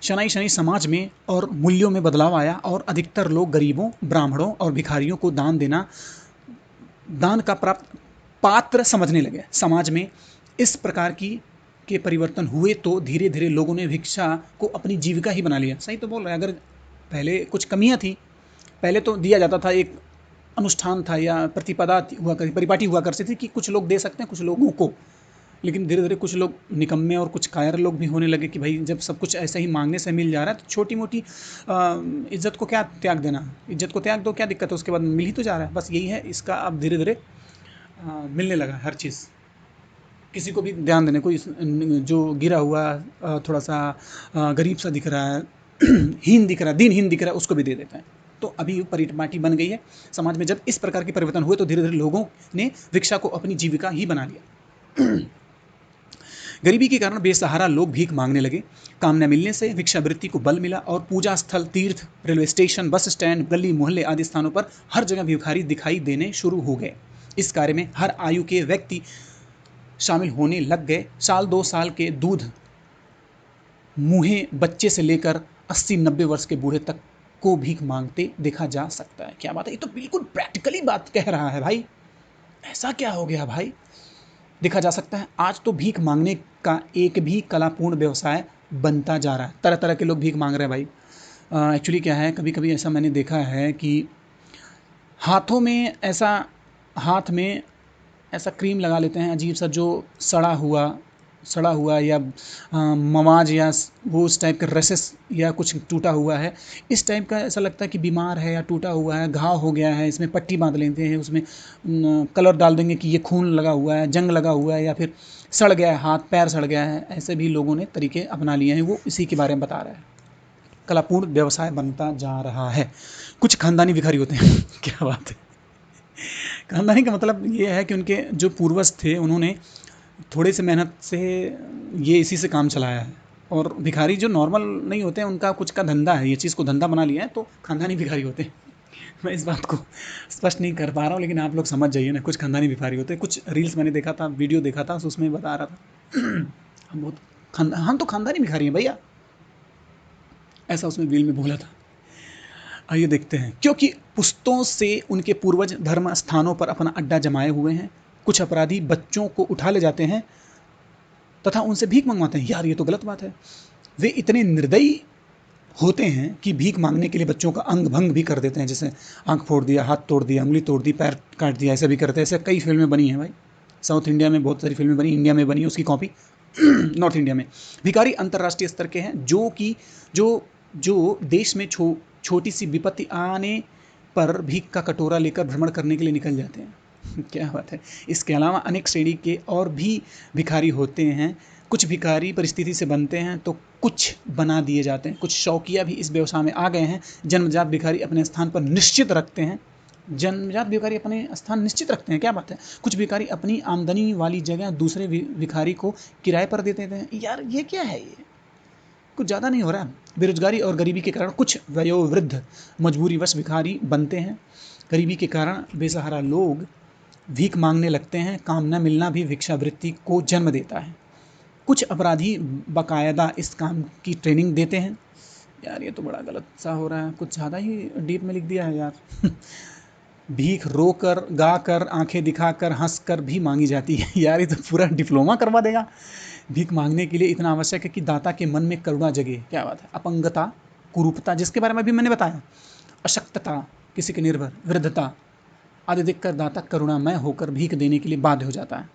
Speaker 1: शनाई शनाई समाज में और मूल्यों में बदलाव आया और अधिकतर लोग गरीबों, ब्राह्मणों और भिखारियों को दान का प्राप्त पात्र समझने लगे। समाज में इस प्रकार के परिवर्तन हुए तो धीरे धीरे लोगों ने भिक्षा को अपनी जीविका ही बना लिया। सही तो बोल रहे हैं। अगर पहले कुछ कमियां थी, पहले तो दिया जाता था, एक अनुष्ठान था या प्रतिपदा हुआ करती, परिपाटी हुआ करती थी कि कुछ लोग दे सकते हैं कुछ लोगों को, लेकिन धीरे धीरे कुछ लोग निकम्मे और कुछ कायर लोग भी होने लगे कि भाई जब सब कुछ ऐसे ही मांगने से मिल जा रहा है तो छोटी मोटी इज्जत को क्या त्याग देना, इज्जत को त्याग दो, क्या दिक्कत है, उसके बाद मिल ही तो जा रहा है। बस यही है इसका, अब धीरे धीरे मिलने लगा हर चीज़, किसी को भी ध्यान देने, कोई जो गिरा हुआ थोड़ा सा गरीब सा दिख रहा है, हीन दिख रहा है, दिनहीन दिख रहा है, उसको भी दे देता है। तो अभी परिपाटी बन गई है समाज में। जब इस प्रकार के परिवर्तन हुए तो धीरे धीरे लोगों ने भिक्षा को अपनी जीविका ही बना लिया। गरीबी के कारण बेसहारा लोग भीख मांगने लगे। काम न मिलने से भिक्षावृत्ति को बल मिला और पूजा स्थल, तीर्थ, रेलवे स्टेशन, बस स्टैंड, गली मोहल्ले आदि स्थानों पर हर जगह भिखारी दिखाई देने शुरू हो गए। इस कार्य में हर आयु के व्यक्ति शामिल होने लग गए। साल 2 साल के दूध मुँहे बच्चे से लेकर 80-90 वर्ष के बूढ़े तक को भीख मांगते देखा जा सकता है। क्या बात है, ये तो बिल्कुल प्रैक्टिकली बात कह रहा है भाई। ऐसा क्या हो गया भाई, देखा जा सकता है। आज तो भीख मांगने का एक भी कलापूर्ण व्यवसाय बनता जा रहा है। तरह तरह के लोग भीख मांग रहे हैं भाई। एक्चुअली क्या है, कभी कभी ऐसा मैंने देखा है कि हाथों में ऐसा, हाथ में ऐसा क्रीम लगा लेते हैं अजीब सा, जो सड़ा हुआ या मवाज या वो उस टाइप के रसेस या कुछ टूटा हुआ है, इस टाइप का ऐसा लगता है कि बीमार है या टूटा हुआ है, घाव हो गया है, इसमें पट्टी बांध लेते हैं, उसमें कलर डाल देंगे कि ये खून लगा हुआ है, जंग लगा हुआ है, या फिर सड़ गया है, हाथ पैर सड़ गया है। ऐसे भी लोगों ने तरीके अपना लिए हैं। वो इसी के बारे में बता रहा है। कलापूर्ण व्यवसाय बनता जा रहा है। कुछ खानदानी भिखारी होते हैं क्या बात है। खानदानी का मतलब ये है कि उनके जो पूर्वज थे उन्होंने थोड़े से मेहनत से ये इसी से काम चलाया है। और भिखारी जो नॉर्मल नहीं होते हैं, उनका कुछ का धंधा है, ये चीज़ को धंधा बना लिया है, तो खानदानी भिखारी होते हैं। मैं इस बात को स्पष्ट नहीं कर पा रहा हूँ, लेकिन आप लोग समझ जाइए ना, कुछ खानदानी भिखारी होते हैं। कुछ रील्स मैंने देखा था, वीडियो देखा था, तो उसमें बता रहा था हम तो खानदानी भिखारी हैं भैया, ऐसा उसमें रील में बोला था। आइए देखते हैं। क्योंकि पुश्तों से उनके पूर्वज धर्म स्थानों पर अपना अड्डा जमाए हुए हैं, कुछ अपराधी बच्चों को उठा ले जाते हैं तथा उनसे भीख मंगवाते हैं। यार ये तो गलत बात है। वे इतने निर्दयी होते हैं कि भीख मांगने के लिए बच्चों का अंग भंग भी कर देते हैं, जैसे आंख फोड़ दिया, हाथ तोड़ दिया, उंगली तोड़ दी, पैर काट दिया, ऐसे भी करते हैं। ऐसे कई फिल्में बनी हैं भाई। साउथ इंडिया में बहुत सारी फिल्में बनी, इंडिया में बनी उसकी कॉपी नॉर्थ इंडिया में। भिखारी अंतर्राष्ट्रीय स्तर के हैं, जो कि जो जो देश में छोटी सी विपत्ति आने पर भीख का कटोरा लेकर भ्रमण करने के लिए निकल जाते हैं क्या बात है। इसके अलावा अनेक श्रेणी के और भी भिखारी होते हैं। कुछ भिखारी परिस्थिति से बनते हैं तो कुछ बना दिए जाते हैं। कुछ शौकिया भी इस व्यवसाय में आ गए हैं। जन्मजात भिखारी अपने स्थान पर निश्चित रखते हैं। जन्मजात भिखारी अपने स्थान निश्चित रखते हैं, क्या बात है। कुछ भिखारी अपनी आमदनी वाली जगह दूसरे भिखारी को किराए पर दे देते हैं। यार ये क्या है, ये कुछ ज़्यादा नहीं हो रहा है। बेरोजगारी और गरीबी के कारण कुछ वयोवृद्ध मजबूरीवश भिखारी बनते हैं। गरीबी के कारण बेसहारा लोग भीख मांगने लगते हैं। काम न मिलना भी भिक्षावृत्ति को जन्म देता है। कुछ अपराधी बाकायदा इस काम की ट्रेनिंग देते हैं। यार ये तो बड़ा गलत सा हो रहा है, कुछ ज़्यादा ही डीप में लिख दिया है यार भीख रोकर, गाकर, आंखें दिखाकर, हंसकर भी मांगी जाती है। यार ये तो पूरा डिप्लोमा करवा देगा। भीख मांगने के लिए इतना आवश्यक है कि दाता के मन में करुणा जगे। क्या बात है। अपंगता, कुरूपता, जिसके बारे में अभी मैंने बताया, अशक्तता, किसी के निर्भर, वृद्धता आदि देखकर दाता करुणामय होकर भीख देने के लिए बाध्य हो जाता है।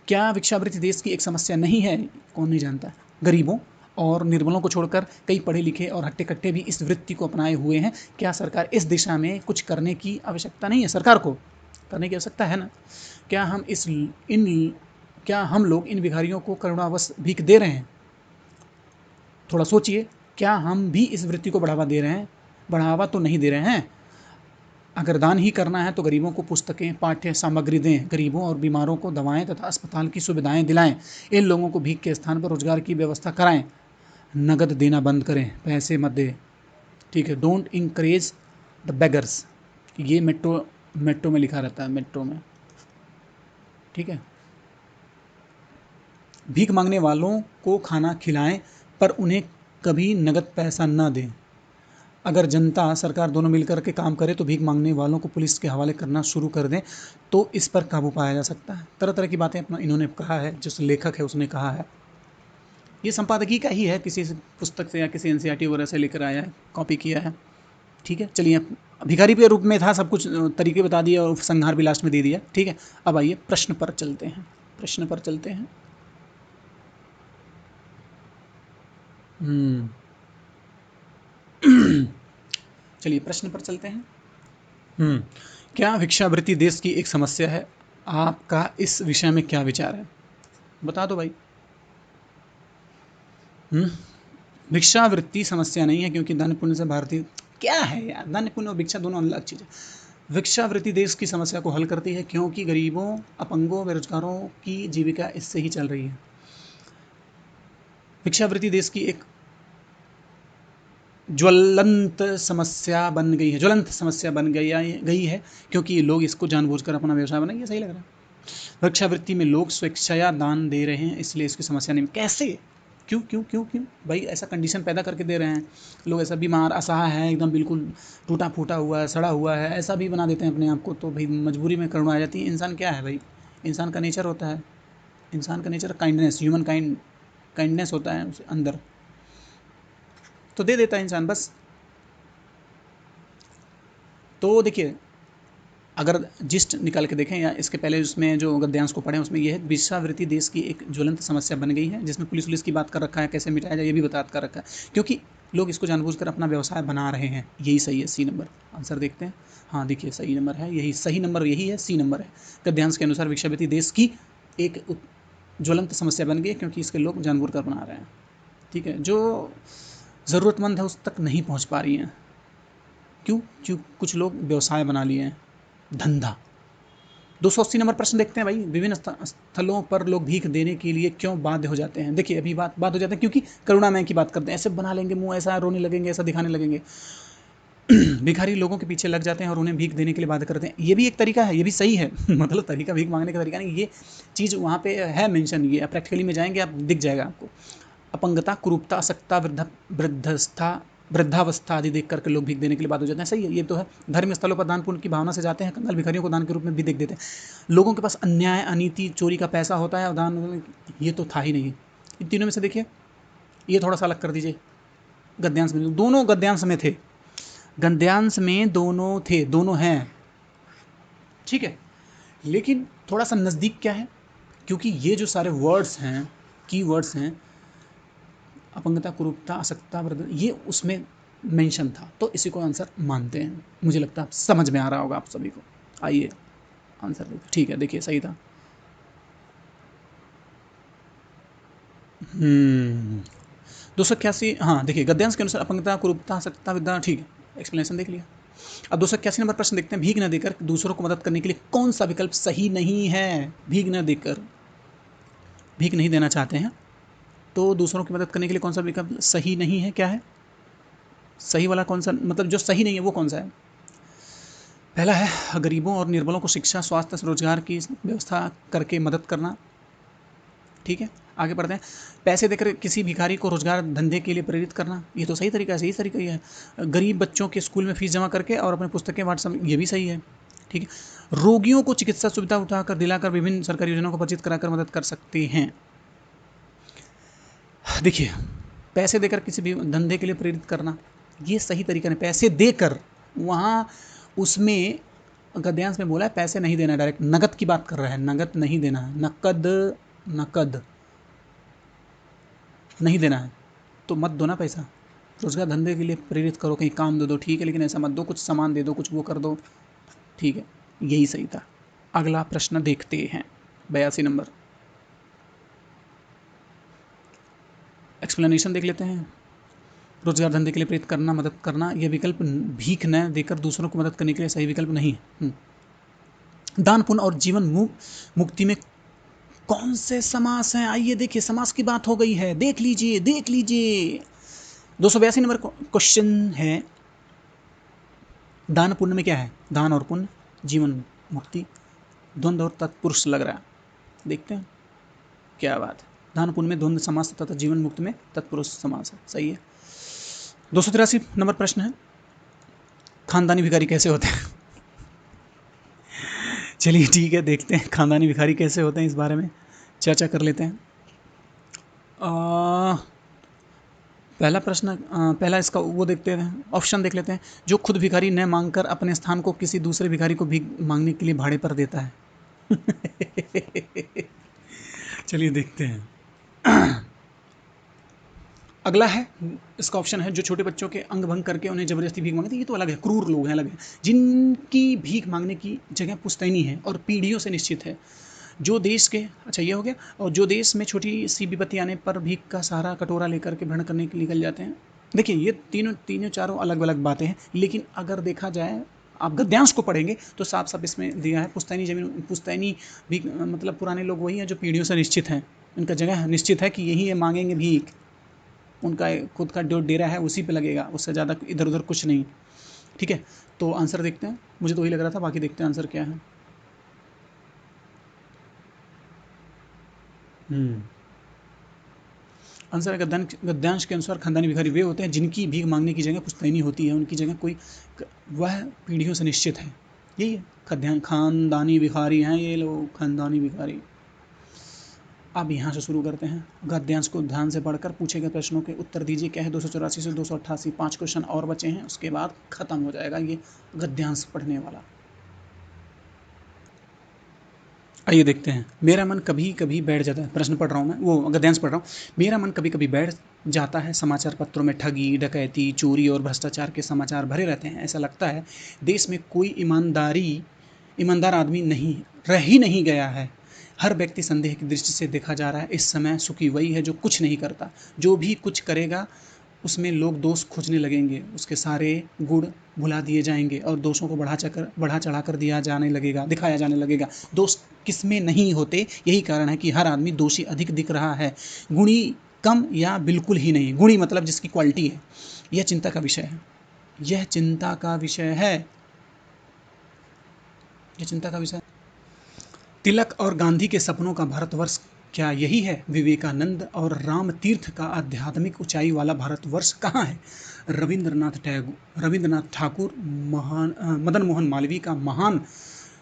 Speaker 1: क्या भिक्षावृत्ति देश की एक समस्या नहीं है? कौन नहीं जानता। गरीबों और निर्बलों को छोड़कर कई पढ़े लिखे और हट्टे कट्टे भी इस वृत्ति को अपनाए हुए हैं। क्या सरकार इस दिशा में कुछ करने की आवश्यकता नहीं है? सरकार को करने की आवश्यकता है ना। क्या हम क्या हम लोग इन भिखारियों को करुणावश भीख दे रहे हैं? थोड़ा सोचिए, क्या हम भी इस वृत्ति को बढ़ावा दे रहे हैं? बढ़ावा तो नहीं दे रहे हैं। अगर दान ही करना है तो गरीबों को पुस्तकें, पाठ्य सामग्री दें। गरीबों और बीमारों को दवाएं तथा अस्पताल की सुविधाएं दिलाएं। इन लोगों को भीख के स्थान पर रोजगार की व्यवस्था कराएं। नगद देना बंद करें, पैसे मत दें, ठीक है। Don't encourage the beggars. ये मेट्रो में लिखा रहता है, मेट्रो में, ठीक है। भीख मांगने वालों को खाना खिलाएं पर उन्हें कभी नगद पैसा न दें। अगर जनता सरकार दोनों मिलकर के काम करे तो भीख मांगने वालों को पुलिस के हवाले करना शुरू कर दें तो इस पर काबू पाया जा सकता है। तरह तरह की बातें अपना इन्होंने कहा है, जिस लेखक है उसने कहा है। ये संपादकीय का ही है, किसी पुस्तक से या किसी एनसीईआरटी वगैरह से लेकर आया है, कॉपी किया है, ठीक है। चलिए, भिखारी के रूप में था, सब कुछ तरीके बता दिए और संहार भी लास्ट में दे दिया, ठीक है। अब आइए प्रश्न पर चलते हैं। प्रश्न पर चलते हैं। चलिए प्रश्न पर चलते हैं। क्या भिक्षावृत्ति देश की एक समस्या है? आपका इस विषय में क्या विचार है, बता दो भाई। भिक्षावृत्ति समस्या नहीं है, क्योंकि धन पुण्य से भारतीय, क्या है यार, धन पुण्य और भिक्षा दोनों अलग चीज़ है। भिक्षावृत्ति देश की समस्या को हल करती है, क्योंकि गरीबों, अपंगों, बेरोजगारों की जीविका इससे ही चल रही है। भिक्षावृत्ति देश की एक ज्वलंत समस्या बन गई है, ज्वलंत समस्या बन गई है, क्योंकि लोग इसको जानबूझकर अपना व्यवसाय बनाएंगे। सही लग रहा है। रक्षावृत्ति में लोग स्वेच्छया दान दे रहे हैं, इसलिए इसकी समस्या नहीं। कैसे? क्यों क्यों क्यों क्यों भाई? ऐसा कंडीशन पैदा करके दे रहे हैं। लोग ऐसा बीमार असहाय है, एकदम बिल्कुल टूटा फूटा हुआ है, सड़ा हुआ है, ऐसा भी बना देते हैं अपने आप को, तो भाई मजबूरी में करुणा आ जाती है। इंसान क्या है भाई? इंसान का नेचर होता है, इंसान का नेचर काइंडनेस, ह्यूमन काइंडनेस होता है उसके अंदर, तो दे देता है इंसान बस। तो देखिए, अगर जिस्ट निकाल के देखें या इसके पहले उसमें जो गद्यांश को पढ़ें, उसमें यह है वेश्यावृत्ति देश की एक ज्वलंत समस्या बन गई है, जिसमें पुलिस की बात कर रखा है, कैसे मिटाया जाए ये भी बता कर रखा है, क्योंकि लोग इसको जानबूझकर अपना व्यवसाय बना रहे हैं। यही सही है, सी नंबर आंसर देखते हैं। हाँ देखिए, सही नंबर है, यही सही नंबर यही है, सी नंबर है। गद्यांश के अनुसार वेश्यावृत्ति देश की एक ज्वलंत समस्या बन गई है, क्योंकि इसके लोग जानबूझकर बना रहे हैं। ठीक है, जो ज़रूरतमंद है उस तक नहीं पहुँच पा रही हैं। क्यों? कुछ लोग व्यवसाय बना लिए हैं, धंधा। 280 नंबर प्रश्न देखते हैं भाई। विभिन्न स्थलों पर लोग भीख देने के लिए क्यों बाध्य हो जाते हैं? देखिए, अभी बात हो जाते हैं क्योंकि करुणामय की बात करते हैं। ऐसे बना लेंगे मुंह, ऐसा रोने लगेंगे, ऐसा दिखाने लगेंगे। भिखारी लोगों के पीछे लग जाते हैं और उन्हें भीख देने के लिए बाध्य करते हैं। ये भी एक तरीका है, ये भी सही है। मतलब तरीका, भीख मांगने का तरीका नहीं, ये चीज़ वहाँ पे है मेंशन। ये प्रैक्टिकली में जाएंगे आप, दिख जाएगा आपको। अपंगता, कुरूपता, असक्ता, वृद्धावस्था आदि देख करके लोग भीख देने के लिए बाध्य हो जाते हैं। सही है, ये तो है। धर्म स्थलों पर दान पुण्य की भावना से जाते हैं, कंगाल भिखारियों को दान के रूप में भी देख देते हैं। लोगों के पास अन्याय, अनीति, चोरी का पैसा होता है और दान, ये तो था ही नहीं। इन तीनों में से देखिए, ये थोड़ा सा अलग कर दीजिए। गद्यांश में दोनों, गद्यांश में थे, गद्यांश में दोनों थे, दोनों हैं, ठीक है। लेकिन थोड़ा सा नज़दीक क्या है, क्योंकि ये जो सारे वर्ड्स हैं, की वर्ड्स हैं, अपंगता, कुरूपता, असक्ता, वृद्ध, ये उसमें मेंशन था, तो इसी को आंसर मानते हैं। मुझे लगता है समझ में आ रहा होगा आप सभी को। आइए आंसर देखिए। ठीक है, देखिए सही था। 281, हाँ देखिए, गद्यांश के अनुसार अपंगता, कुरूपता, असक्ता, विद्या, ठीक है, एक्सप्लेनेशन देख लिया। अब 281 नंबर प्रश्न देखते हैं। भीख न देकर दूसरों को मदद करने के लिए कौन सा विकल्प सही नहीं है? भीख न देकर, भीख नहीं देना चाहते हैं, तो दूसरों की मदद करने के लिए कौन सा विकल्प सही नहीं है? क्या है सही वाला? कौन सा, मतलब जो सही नहीं है वो कौन सा है? पहला है गरीबों और निर्बलों को शिक्षा, स्वास्थ्य, रोजगार की व्यवस्था करके मदद करना। ठीक है, आगे बढ़ते हैं। पैसे देकर किसी भिखारी को रोजगार धंधे के लिए प्रेरित करना, ये तो सही तरीका है, सही तरीका ही है। गरीब बच्चों के स्कूल में फीस जमा करके और अपनी पुस्तकें बांट, ये भी सही है। ठीक है, रोगियों को चिकित्सा सुविधा उठाकर दिलाकर विभिन्न सरकारी योजनाओं को परिचित कराकर मदद कर सकते हैं। देखिए, पैसे देकर किसी भी धंधे के लिए प्रेरित करना, ये सही तरीका नहीं। पैसे देकर, वहाँ उसमें गद्यांश में बोला है पैसे नहीं देना, डायरेक्ट नगद की बात कर रहा है, नगद नहीं देना है, नकद, नकद नहीं देना है, तो मत दो ना पैसा। रोजगार धंधे के लिए प्रेरित करो, कहीं काम दे दो, ठीक है, लेकिन ऐसा मत दो, कुछ सामान दे दो, कुछ वो कर दो, ठीक है, यही सही था। अगला प्रश्न देखते हैं, 82 नंबर, एक्सप्लेनेशन देख लेते हैं। रोजगार धंधे के लिए प्रेरित करना, मदद करना, यह विकल्प भीख न देकर दूसरों को मदद करने के लिए सही विकल्प नहीं है। दान पुण्य और जीवन मुक्ति में कौन से समास हैं? आइए देखिए, समास की बात हो गई है, देख लीजिए, देख लीजिए। 282 नंबर क्वेश्चन है, दान पुण्य में क्या है? दान और पुण्य, जीवन मुक्ति, द्वंद्व और तत्पुरुष लग रहा है, देखते हैं क्या बात है। दान पुण्य में द्वंद्व समास तथा जीवन मुक्ति में तत्पुरुष समास है, सही है। 283 नंबर प्रश्न है, खानदानी भिखारी कैसे होते हैं? चलिए ठीक है, देखते हैं खानदानी भिखारी कैसे होते हैं, इस बारे में चर्चा कर लेते हैं। पहला प्रश्न, पहला इसका वो देखते हैं, ऑप्शन देख लेते हैं। जो खुद भिखारी न मांगकर अपने स्थान को किसी दूसरे भिखारी को भीख मांगने के लिए भाड़े पर देता है। चलिए देखते हैं। अगला है, इसका ऑप्शन है, जो छोटे बच्चों के अंग भंग करके उन्हें जबरदस्ती भीख मांगते हैं। ये तो अलग है, क्रूर लोग हैं, अलग है। जिनकी भीख मांगने की जगह पुश्तैनी है और पीढ़ियों से निश्चित है, जो देश के, अच्छा ये हो गया, और जो देश में छोटी सी विपत्ति आने पर भीख का सहारा कटोरा लेकर के भ्रण करने के लिए निकल जाते हैं। देखिए, ये तीनों चारों अलग अलग बातें हैं, लेकिन अगर देखा जाए, आप गद्यांश को पढ़ेंगे तो साफ साफ इसमें दिया है पुश्तैनी जमीन, पुश्तैनी भी, मतलब पुराने लोग वही हैं जो पीढ़ियों से निश्चित हैं, उनका जगह निश्चित है कि यही ये मांगेंगे भीख, उनका खुद का जो डेरा है उसी पे लगेगा, उससे ज़्यादा इधर उधर कुछ नहीं। ठीक है, तो आंसर देखते हैं, मुझे तो वही लग रहा था, बाकी देखते हैं आंसर क्या है। आंसर है गद्यांश के अनुसार खानदानी भिखारी वे होते हैं जिनकी भीख मांगने की जगह पुश्तैनी होती है, उनकी जगह कोई वह पीढ़ियों से निश्चित है। यही है, खानदानी भिखारी हैं ये लोग, खानदानी भिखारी। अब यहाँ से शुरू करते हैं, गद्यांश को ध्यान से पढ़कर पूछे गए प्रश्नों के उत्तर दीजिए। क्या है 284 से 288, 5 क्वेश्चन और बचे हैं, उसके बाद खत्म हो जाएगा ये गद्यांश पढ़ने वाला। आइए देखते हैं। मेरा मन कभी कभी बैठ जाता है, प्रश्न पढ़ रहा हूँ मैं, वो गद्यांश पढ़ रहा हूँ। मेरा मन कभी कभी बैठ जाता है, समाचार पत्रों में ठगी, डकैती, चोरी और भ्रष्टाचार के समाचार भरे रहते हैं। ऐसा लगता है देश में कोई ईमानदार आदमी नहीं रह ही नहीं गया है। हर व्यक्ति संदेह की दृष्टि से देखा जा रहा है। इस समय सुखी वही है जो कुछ नहीं करता, जो भी कुछ करेगा उसमें लोग दोष खोजने लगेंगे, उसके सारे गुण भुला दिए जाएंगे और दोषों को बढ़ा चढ़ा कर दिखाया जाने लगेगा। दोष किसमें नहीं होते, यही कारण है कि हर आदमी दोषी अधिक दिख रहा है, गुणी कम या बिल्कुल ही नहीं। गुणी मतलब जिसकी क्वालिटी है। यह चिंता का विषय है, यह चिंता का विषय है, यह चिंता का विषय। तिलक और गांधी के सपनों का भारतवर्ष क्या यही है? विवेकानंद और राम तीर्थ का आध्यात्मिक ऊंचाई वाला भारतवर्ष कहाँ है? रविंद्रनाथ ठाकुर, मदन मोहन मालवीय का महान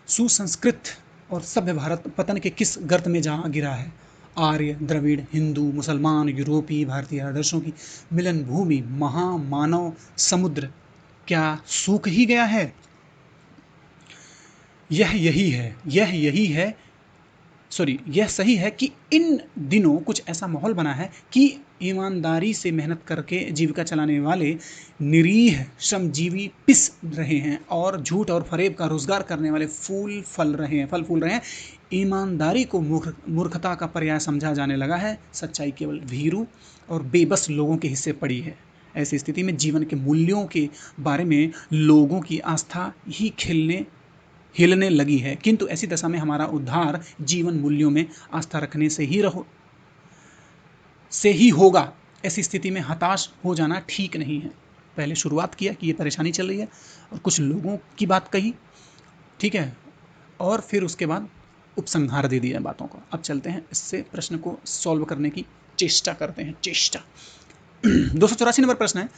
Speaker 1: सुसंस्कृत और सभ्य भारत पतन के किस गर्त में जा गिरा है? आर्य, द्रविड़, हिंदू, मुसलमान, यूरोपीय, भारतीय आदर्शों की मिलन भूमि महामानव समुद्र क्या सूख ही गया है? यह सही है कि इन दिनों कुछ ऐसा माहौल बना है कि ईमानदारी से मेहनत करके जीविका चलाने वाले निरीह श्रमजीवी पिस रहे हैं और झूठ और फरेब का रोजगार करने वाले फल फूल रहे हैं। ईमानदारी को मूर्खता का पर्याय समझा जाने लगा है। सच्चाई केवल भीरू और बेबस लोगों के हिस्से पड़ी है। ऐसी स्थिति में जीवन के मूल्यों के बारे में लोगों की आस्था ही हिलने लगी है, किंतु ऐसी दशा में हमारा उद्धार जीवन मूल्यों में आस्था रखने से ही होगा। ऐसी स्थिति में हताश हो जाना ठीक नहीं है। पहले शुरुआत किया कि ये परेशानी चल रही है और कुछ लोगों की बात कही, ठीक है, और फिर उसके बाद उपसंहार दे दिया बातों को। अब चलते हैं इससे प्रश्न को सॉल्व करने की चेष्टा करते हैं। 284 नंबर प्रश्न है,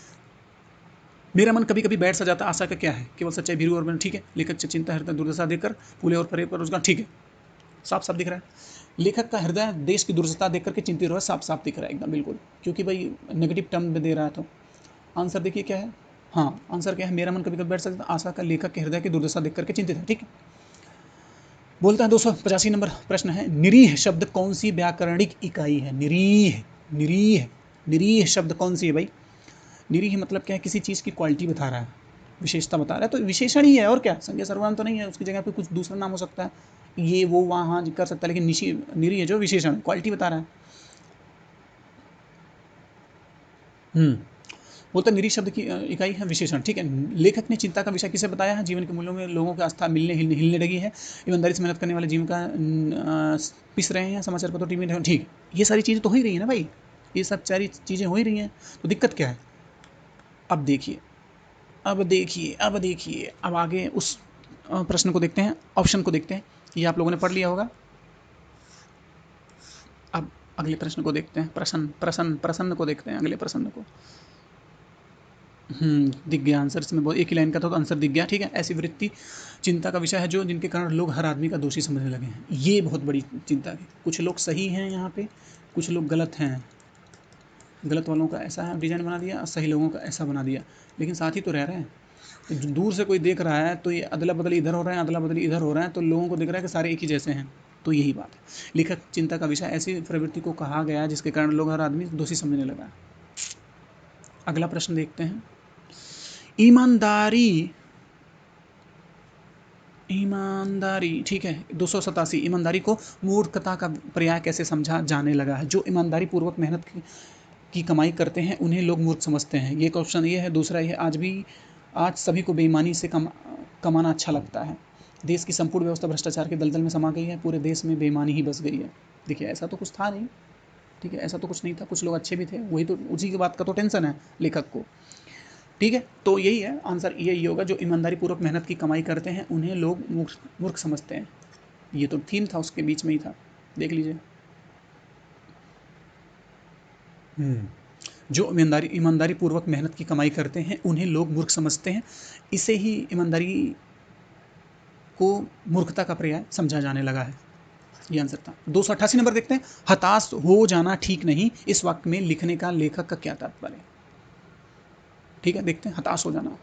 Speaker 1: मेरा मन कभी कभी बैठ सा जाता, आशा का क्या है? केवल सच्चाई, भीरू और ठीक है। लेखक से चिंता, हृदय, दुर्दशा देखकर फूले और फरे पर रोजगार, ठीक है, साफ साफ दिख रहा है। लेखक का हृदय देश की दुर्दशा देख करके चिंतित हो रहा है, साफ साफ दिख रहा है एकदम बिल्कुल, क्योंकि भाई नेगेटिव टर्म में दे रहा है। तो आंसर देखिए क्या है। हाँ, आंसर क्या है? मेरा मन कभी कभी बैठ सकता, आशा का लेखक के हृदय की दुर्दशा देख करके चिंतित है, ठीक है। बोलता है 285 नंबर प्रश्न है, निरीह शब्द कौन सी व्याकरणिक इकाई है? निरीह, निरीह, निरीह शब्द कौन सी है भाई? निरीह मतलब क्या है? किसी चीज़ की क्वालिटी बता रहा है, विशेषता बता रहा है, तो विशेषण ही है और क्या। संज्ञा सर्वनाम तो नहीं है, उसकी जगह पे कुछ दूसरा नाम हो सकता है, ये वो वहाँ कर सकता है, लेकिन निरीह जो विशेषण क्वालिटी बता रहा है। बोलता निरीह शब्द की इकाई है विशेषण, ठीक है। लेखक ने चिंता का विषय किसे बताया है? जीवन के मूल्यों में लोगों की आस्था हिलने लगी है। ईमानदारी से मेहनत करने वाले जीवन का पिस रहे हैं, समाचार पत्र टीवी में, ठीक। ये सारी चीज़ें तो हो ही रही है ना भाई, ये सब सारी चीज़ें हो ही रही हैं, तो दिक्कत क्या है? अब देखिए, अब आगे उस प्रश्न को देखते हैं, ऑप्शन को देखते हैं। ये आप लोगों ने पढ़ लिया होगा। अब अगले प्रश्न को देखते हैं, प्रश्न को देखते हैं, अगले प्रश्न को। दिख गया आंसर, इसमें बहुत एक ही लाइन का था तो आंसर दिख गया, ठीक है। ऐसी वृत्ति चिंता का विषय है जो जिनके कारण लोग हर आदमी का दोषी समझने लगे हैं। ये बहुत बड़ी चिंता है। कुछ लोग सही हैं यहाँ पे, कुछ लोग गलत हैं। गलत वालों का ऐसा डिजाइन बना दिया, सही लोगों का ऐसा बना दिया, लेकिन साथ ही तो रह रहे हैं। तो दूर से कोई देख रहा है तो ये अदला बदली इधर हो रहे हैं, अदला बदली इधर हो रहे हैं, तो लोगों को दिख रहा है कि सारे एक ही जैसे हैं। तो यही बात है। लेखक चिंता का विषय ऐसी प्रवृत्ति को कहा गया जिसके कारण लोग हर आदमी दोषी समझने लगा। अगला प्रश्न देखते हैं। ईमानदारी, ठीक है। 287, ईमानदारी को मूर्खता का पर्याय कैसे समझा जाने लगा है? जो ईमानदारी पूर्वक मेहनत की कमाई करते हैं उन्हें लोग मूर्ख समझते हैं। ये क्वेश्चन ये है। दूसरा ये, आज सभी को बेईमानी से कमाना अच्छा लगता है। देश की संपूर्ण व्यवस्था भ्रष्टाचार के दलदल में समा गई है, पूरे देश में बेईमानी ही बस गई है। देखिए ऐसा तो कुछ था नहीं, ठीक है, ऐसा तो कुछ नहीं था, कुछ लोग अच्छे भी थे, वही तो उसी की बात का तो टेंशन है लेखक को। ठीक है, तो यही है आंसर, यही होगा, जो ईमानदारी पूर्वक मेहनत की कमाई करते हैं उन्हें लोग मूर्ख समझते हैं। ये तो थीम था, उसके बीच में ही था, देख लीजिए। जो ईमानदारी पूर्वक मेहनत की कमाई करते हैं उन्हें लोग मूर्ख समझते हैं, इसे ही ईमानदारी को मूर्खता का पर्याय समझा जाने लगा है। ये आंसर था। 288 नंबर देखते हैं, हताश हो जाना ठीक नहीं, इस वाक्य में लिखने का लेखक का क्या तात्पर्य है। ठीक है, देखते हैं, हताश हो जाना।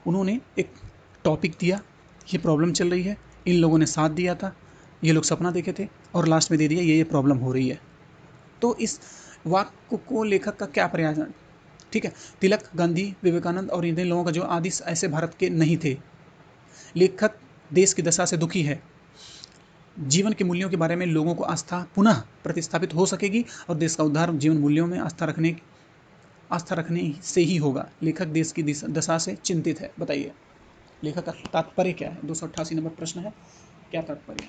Speaker 1: उन्होंने एक टॉपिक दिया, ये प्रॉब्लम चल रही है, इन लोगों ने साथ दिया था, ये लोग सपना देखे थे, और लास्ट में दे दिया ये प्रॉब्लम हो रही है। तो इस वाक्य को लेखक का क्या प्रयास है। ठीक है, तिलक, गांधी, विवेकानंद और इन लोगों का जो आदि ऐसे भारत के नहीं थे। लेखक देश की दशा से दुखी है, जीवन के मूल्यों के बारे में लोगों को आस्था पुनः प्रतिस्थापित हो सकेगी और देश का उद्धार जीवन मूल्यों में आस्था रखने से ही होगा। लेखक देश की दशा से चिंतित है। बताइए लेखक का तात्पर्य क्या है। 288 नंबर प्रश्न है, क्या तात्पर्य।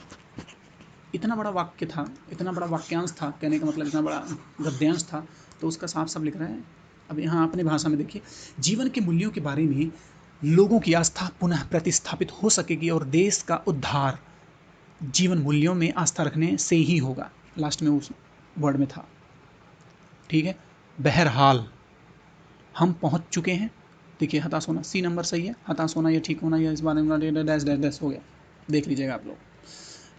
Speaker 1: इतना बड़ा वाक्य था, इतना बड़ा वाक्यांश था, कहने का मतलब इतना बड़ा गद्यांश था, तो उसका साफ साफ लिख रहे हैं। अब यहाँ अपने भाषा में देखिए, जीवन के मूल्यों के बारे में लोगों की आस्था पुनः प्रतिस्थापित हो सकेगी और देश का उद्धार जीवन मूल्यों में आस्था रखने से ही होगा। लास्ट में उस वर्ड में था। ठीक है, बहरहाल हम पहुंच चुके हैं। देखिए, हताश होना, सी नंबर सही है, हताश होना, ये ठीक होना, या इस बारे में डैश डैश डैश हो गया, देख लीजिएगा आप लोग।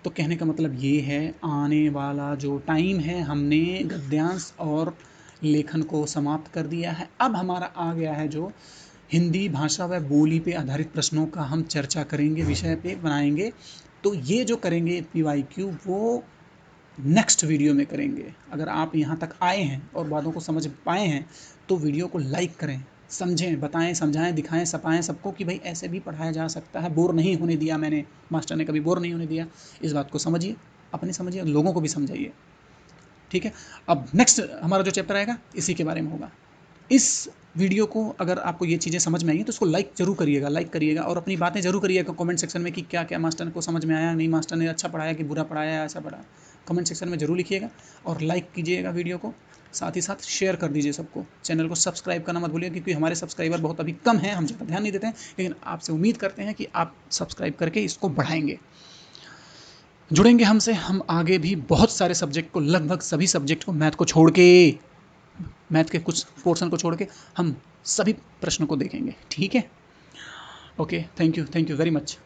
Speaker 1: तो कहने का मतलब ये है, आने वाला जो टाइम है, हमने गद्यांश और लेखन को समाप्त कर दिया है। अब हमारा आ गया है जो हिंदी भाषा व बोली पे आधारित प्रश्नों का हम चर्चा करेंगे, विषय पे बनाएंगे। तो ये जो करेंगे PYQ, वो नेक्स्ट वीडियो में करेंगे। अगर आप यहाँ तक आए हैं और बातों को समझ पाए हैं तो वीडियो को लाइक करें, समझें, बताएं, समझाएं, दिखाएं, सपाएं सबको कि भाई ऐसे भी पढ़ाया जा सकता है, बोर नहीं होने दिया मैंने, मास्टर ने कभी बोर नहीं होने दिया। इस बात को समझिए, अपने समझिए, लोगों को भी समझाइए। ठीक है, अब नेक्स्ट हमारा जो चैप्टर आएगा इसी के बारे में होगा। इस वीडियो को अगर आपको ये चीज़ें समझ में आई तो उसको लाइक जरूर करिएगा, लाइक करिएगा, और अपनी बातें जरूर करिएगा कमेंट सेक्शन में कि क्या क्या मास्टर को समझ में आया, नहीं मास्टर ने अच्छा पढ़ाया कि बुरा पढ़ाया, ऐसा पढ़ा। कमेंट सेक्शन में जरूर लिखिएगा और लाइक कीजिएगा वीडियो को, साथ ही साथ शेयर कर दीजिए सबको। चैनल को सब्सक्राइब करना मत भूलिए, क्योंकि हमारे सब्सक्राइबर बहुत अभी कम हैं, हम ज़्यादा ध्यान नहीं देते हैं, लेकिन आपसे उम्मीद करते हैं कि आप सब्सक्राइब करके इसको बढ़ाएंगे, जुड़ेंगे हमसे। हम आगे भी बहुत सारे सब्जेक्ट को, लगभग सभी सब्जेक्ट को, मैथ के कुछ पोर्शन को छोड़ के हम सभी प्रश्नों को देखेंगे। ठीक है, okay, thank you very much.